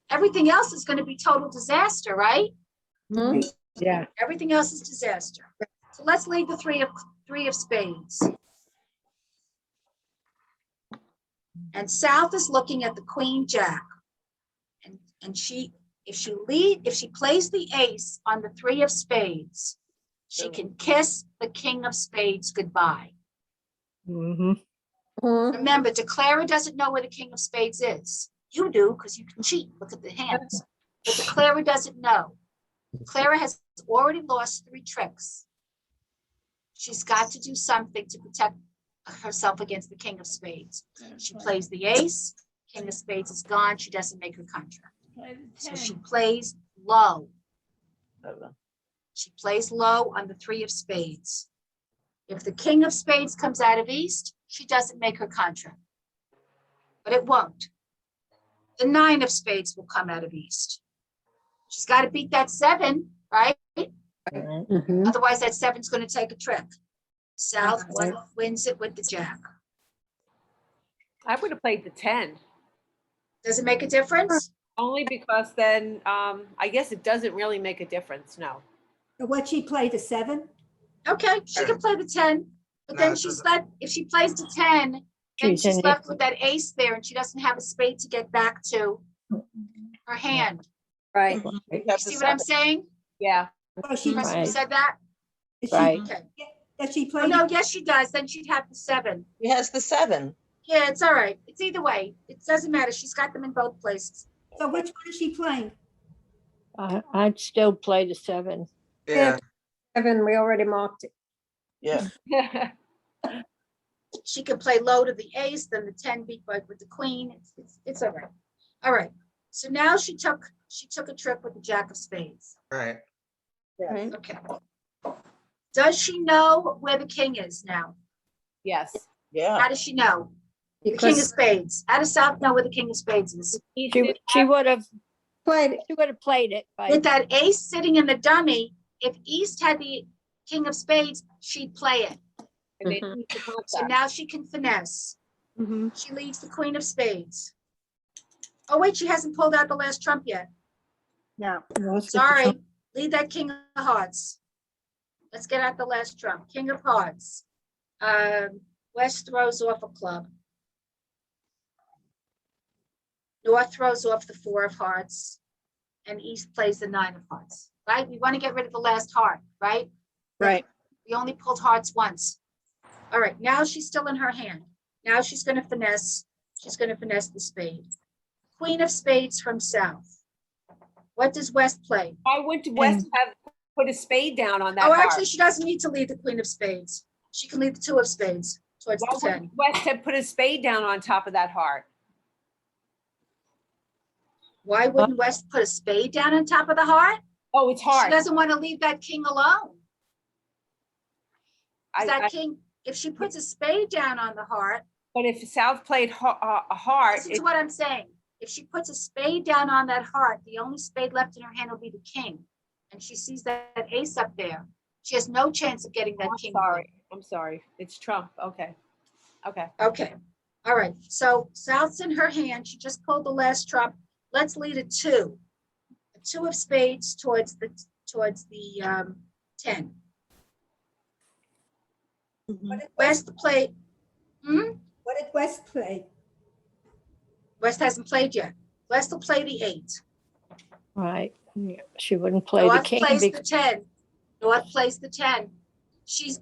Everything else is going to be total disaster, right? Yeah. Everything else is disaster. So let's leave the 3 of spades. And South is looking at the queen jack. And if she plays the ace on the 3 of spades, she can kiss the king of spades goodbye. Remember, Declara doesn't know where the king of spades is. You do, because you can cheat, look at the hands. But Declara doesn't know. Clara has already lost 3 tricks. She's got to do something to protect herself against the king of spades. She plays the ace, king of spades is gone, she doesn't make her contract. So she plays low. She plays low on the 3 of spades. If the king of spades comes out of East, she doesn't make her contract. But it won't. The 9 of spades will come out of East. She's got to beat that 7, right? Otherwise, that 7's going to take a trick. South wins it with the jack. I would have played the 10. Does it make a difference? Only because then, I guess it doesn't really make a difference, no. What she played, a 7? Okay, she can play the 10, but then No, she's doesn't- if she plays the 10, then She's she's in left it. with that ace there and she doesn't have a spade to get back to her hand. Right. We You have the see what I'm seven. saying? Yeah. Oh, she, Person who Right. said that? is she, Right. Okay. does she Oh, play? no, yes, she does. Then she'd have the 7. He has the 7. Yeah, it's all right. It's either way. It doesn't matter. She's got them in both places. So which one is she playing? I'd still play the 7. Yeah, 7, we already marked it. Yeah. She could play low to the ace, then the 10 beat right with the queen. It's all right. All right. So now she took a trip with the jack of spades. right. Right. Okay. Does she know where the king is now? Yes. Yeah. How does she know? The king of Because spades. How does South know where the king of spades is? She would have played it. she would have played it by With that ace sitting in the dummy, if East had the king of spades, she'd play it. And they Mhm. need to So contact. now she can finesse. Mhm. She leads the queen of spades. Oh, wait, she hasn't pulled out the last trump yet. No. Sorry, lead that king of hearts. Let's get out the last trump, king of hearts. West throws off a club. North throws off the 4 of hearts. And East plays the 9 of hearts, right? We want to get rid of the last heart, right? Right. We only pulled hearts once. All right, now she's still in her hand. Now she's going to finesse. She's going to finesse the spade. Queen of spades from South. What does West play? Why wouldn't West have put a spade down on that Oh, heart? actually, she doesn't need to lead the queen of spades. She can lead the 2 of spades towards Why the 10. wouldn't West have put a spade down on top of that heart? Why wouldn't West put a spade down on top of the heart? Oh, it's She hard. doesn't want to leave that king alone. 'Cause I- that king, if she puts a spade down on the heart, But if South played a heart, listen to what I'm saying. If she puts a spade down on that heart, the only spade left in her hand will be the king. And she sees that ace up there. She has no chance of getting that king. away. I'm sorry. It's Trump. Okay. Okay. Okay, all right. So South's in her hand. She just pulled the last trump. Let's lead a 2. A 2 of spades towards the 10. What did West play. What did West play? West hasn't played yet. West will play the 8. right. Yeah, she wouldn't play the North king plays the because 10. North plays the 10. She's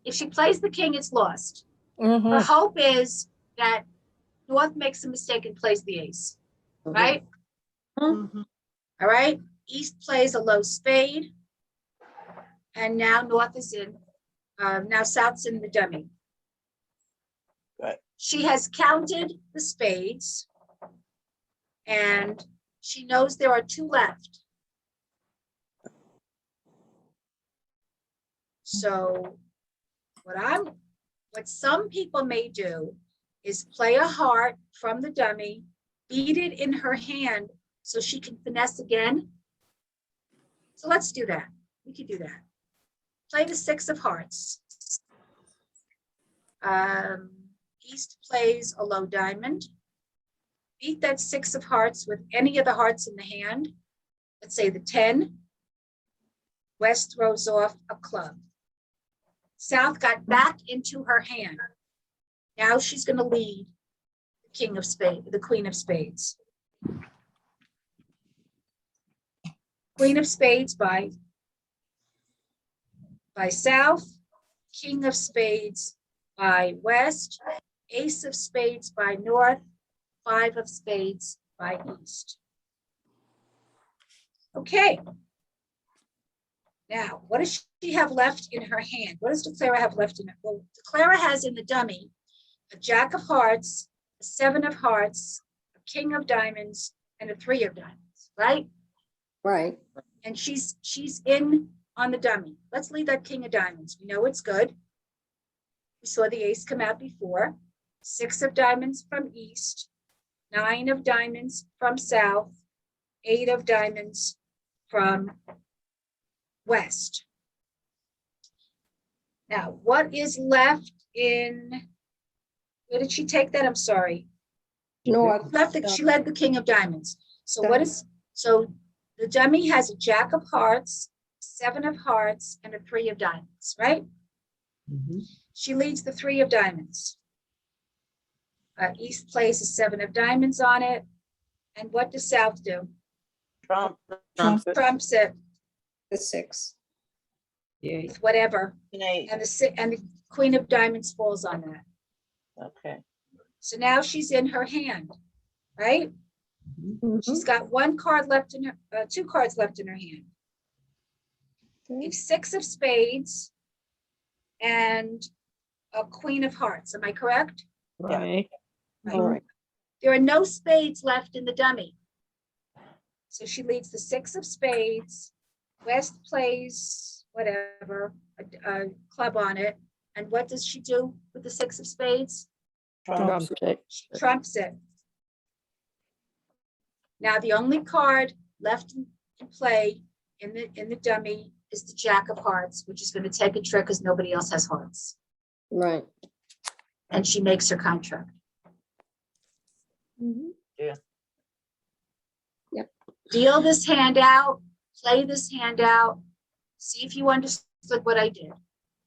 if she plays the king, it's lost. Her Mhm. hope is that North makes a mistake and plays the ace, right? Mhm. All right. East plays a low spade. And now North is in, now South's in the dummy. Right. She has counted the spades. And she knows there are 2 left. So what some people may do is play a heart from the dummy, beat it in her hand so she can finesse again. So let's do that. We could do that. Play the 6 of hearts. East plays a low diamond. Beat that 6 of hearts with any of the hearts in the hand. Let's say the 10. West throws off a club. South got back into her hand. Now she's going to lead the king of spades, the queen of spades. Queen of spades by South, king of spades by West, ace of spades by North, 5 of spades by East. Okay. Now, what does she have left in her hand? What does DeClara have left in it? Well, DeClara has in the dummy a jack of hearts, a 7 of hearts, a king of diamonds, and a 3 of diamonds, right? Right. And she's in on the dummy. Let's leave that king of diamonds. We know it's good. We saw the ace come out before. 6 of diamonds from East, 9 of diamonds from South, 8 of diamonds from West. Now, what is left in, where did she take that? I'm sorry. North. She led the king of diamonds. So what is, so the dummy has a jack of hearts, 7 of hearts, and a 3 of diamonds, right? She leads the 3 of diamonds. East plays a 7 of diamonds on it. And what does South do? Trumps it The 6. with whatever. And the Queen of Diamonds falls on that. Okay. So now she's in her hand, right? She's got 1 card left in her, 2 cards left in her hand. A 6 of spades and a Queen of Hearts. Am I correct? Right. Right. All right. There are no spades left in the dummy. So she leads the 6 of spades. West plays whatever, a club on it. And what does she do with the 6 of spades? Trumps it. She trumps it. Now, the only card left in play in the dummy is the Jack of Hearts, which is going to take a trick because nobody else has hearts. Right. And she makes her contract. Yeah. Yep. Deal this hand out, play this hand out, see if you understood what I did.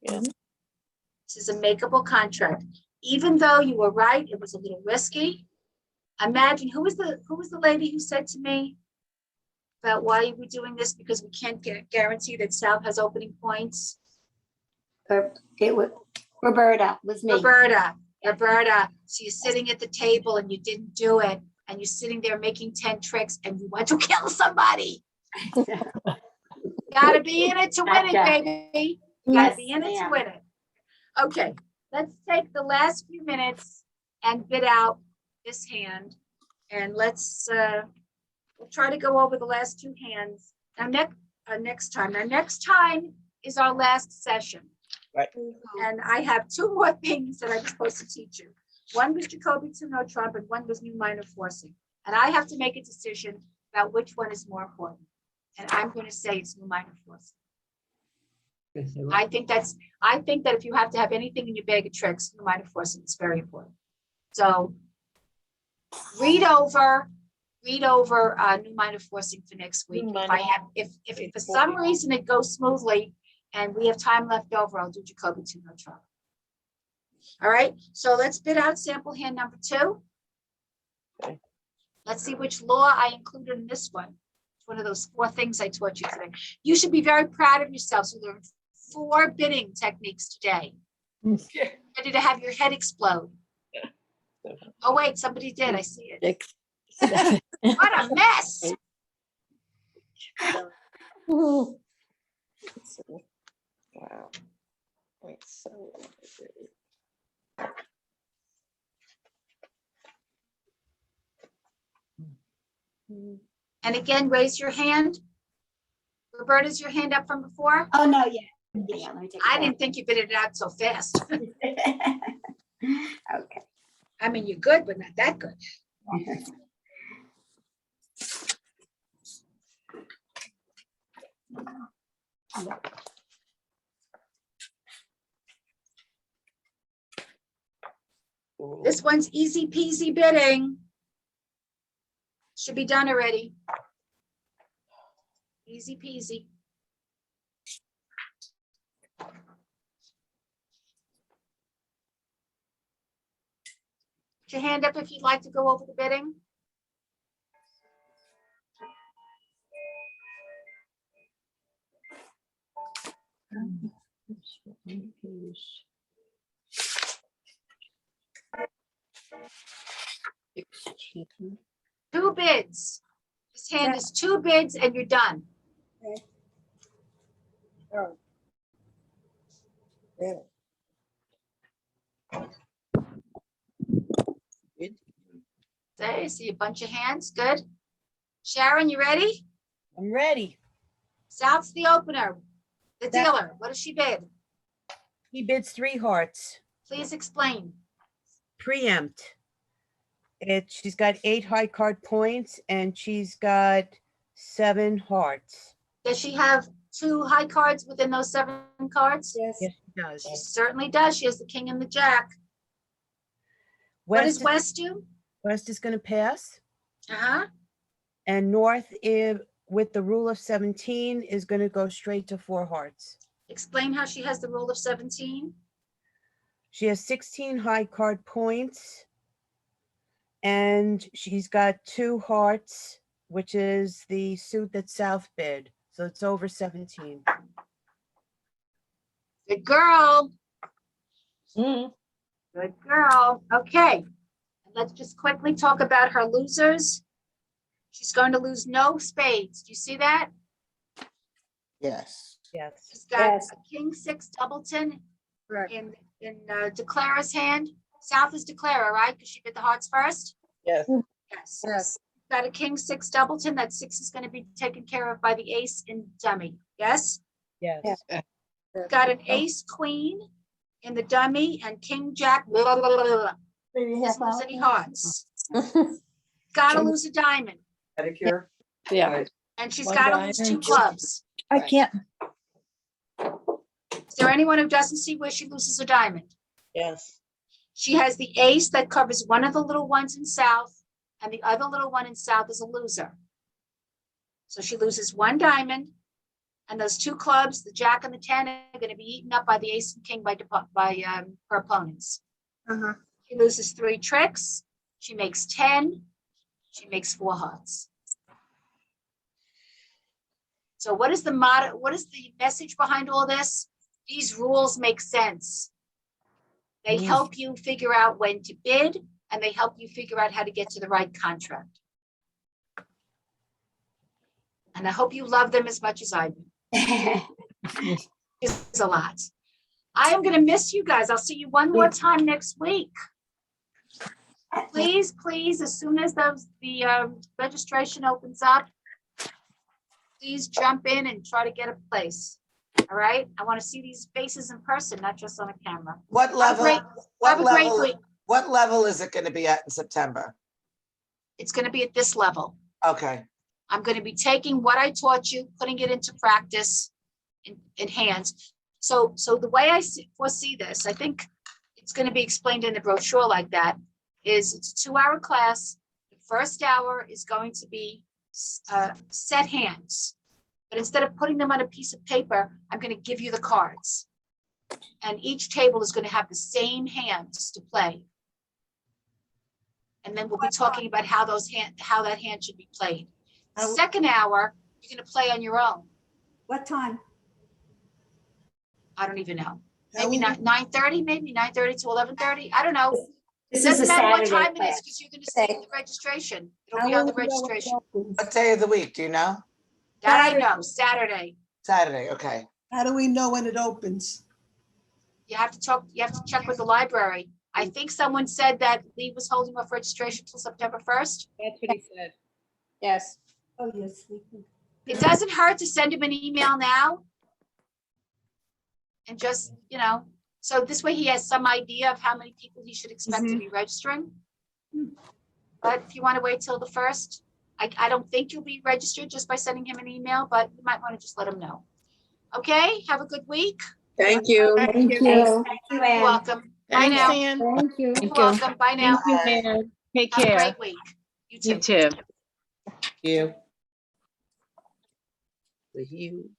Yeah. This is a makeable contract. Even though you were right, it was a little risky. Imagine who was the lady who said to me about why are we doing this, because we can't guarantee that South has opening points. It was Roberta, was me. Roberta, so you're sitting at the table and you didn't do it, and you're sitting there making 10 tricks and you want to kill somebody. Gotta be in it to win it, baby. You gotta be in it to win it. Okay, let's take the last few minutes and bid out this hand, and let's we'll try to go over the last 2 hands. Now next time is our last session. Right. And I have 2 more things that I'm supposed to teach you. One was Jacoby to no trump, and one was new minor forcing. And I have to make a decision about which one is more important. And I'm going to say it's new minor forcing. I think that if you have to have anything in your bag of tricks, new minor forcing is very important. So read over new minor forcing for next week. If for some reason it goes smoothly and we have time left over, I'll do Jacoby to no trump. All right, so let's bid out sample hand number 2. Okay. Let's see which law I included in this one. It's one of those 4 things I taught you today. You should be very proud of yourselves. You learned 4 bidding techniques today. Ready to have your head explode. Oh wait, somebody did. I see it. What a mess. Wow. Wait, so. And again, raise your hand. Roberta's your hand up from before? Oh, no, yeah. Yeah, let me take it I back. didn't think you bid it out so fast. Okay. I mean, you're good, but not that good. This one's easy peasy bidding. Should be done already. Easy peasy. Put your hand up if you'd like to go over the bidding. Two bids. This hand is 2 bids and you're done. There, you see a bunch of hands. Good. Sharon, you ready? I'm ready. South's the opener. The dealer. What does she bid? He bids 3 hearts. Please explain. Preempt. She's got 8 high card points and she's got 7 hearts. Does she have 2 high cards within those 7 cards? Yes, she does. She certainly does. She has the king and the jack. What does West do? West is going to pass. Uh-huh. And North with the rule of 17 is going to go straight to 4 hearts. Explain how she has the rule of 17. She has 16 high card points, and she's got 2 hearts, which is the suit that South bid. So it's over 17. Good girl. Mm. Good girl. Okay. Let's just quickly talk about her losers. She's going to lose no spades. Do you see that? Yes. Yes. She's got Yes. a king 6 doubleton Correct. in Declara's hand. South is Declara, right? Because she did the hearts first. Yes. Yes. Yes. Got a king 6 doubleton. That 6 is going to be taken care of by the ace in dummy. Yes. Yes. Yeah. Got an ace queen in the dummy and king jack. Blah, blah, blah, blah, blah. Doesn't lose any hearts. Gotta lose a diamond. Pedicure. Yeah. And she's One gotta lose 2 diamond. clubs. I can't, Is there anyone who doesn't see where she loses a diamond? Yes. She has the ace that covers one of the little ones in south, and the other little one in south is a loser. So she loses 1 diamond, and those 2 clubs, the jack and the 10, are going to be eaten up by the ace and king by her opponents. She loses 3 tricks. She makes 10. She makes 4 hearts. So what is the motto? What is the message behind all this? These rules make sense. They help you figure out when to bid, and they help you figure out how to get to the right contract. And I hope you love them as much as I do. It's a lot. I am going to miss you guys. I'll see you one more time next week. Please, please, as soon as the registration opens up, please jump in and try to get a place. All right? I want to see these faces in person, not just on a camera. What level, Have a great level, week. what level is it gonna be at in September? It's going to be at this level. Okay, I'm going to be taking what I taught you, putting it into practice in hands. So the way I foresee this, I think it's going to be explained in the brochure like that, is it's a 2-hour class. The first hour is going to be set hands. But instead of putting them on a piece of paper, I'm going to give you the cards. And each table is going to have the same hands to play. And then we'll be talking about how that hand should be played. The second hour, you're going to play on your own. What time? I don't even know. Maybe not 9:30, maybe 9:30 to 11:30. I don't know. This It is a doesn't matter what Saturday time it is class. because you're going to see the registration. It'll be on the registration. what day of the week, do you know? That I know, Saturday. Saturday, okay. How do we know when it opens? You have to check with the library. I think someone said that Lee was holding off registration till September 1st. That's what he said. Yes. Oh, yes. sleeping. It doesn't hurt to send him an email now. And just, so this way he has some idea of how many people he should expect to be registering. But if you want to wait till the 1st, I don't think you'll be registered just by sending him an email, but you might want to just let him know. Okay, have a good week. Thank you. Thank you. Thank you, You're Ann. welcome. Bye Thanks, now. Ann. Thank you. You're welcome. Bye now. Thank you, man. Take Have a care. great week. You too. You too. You. You.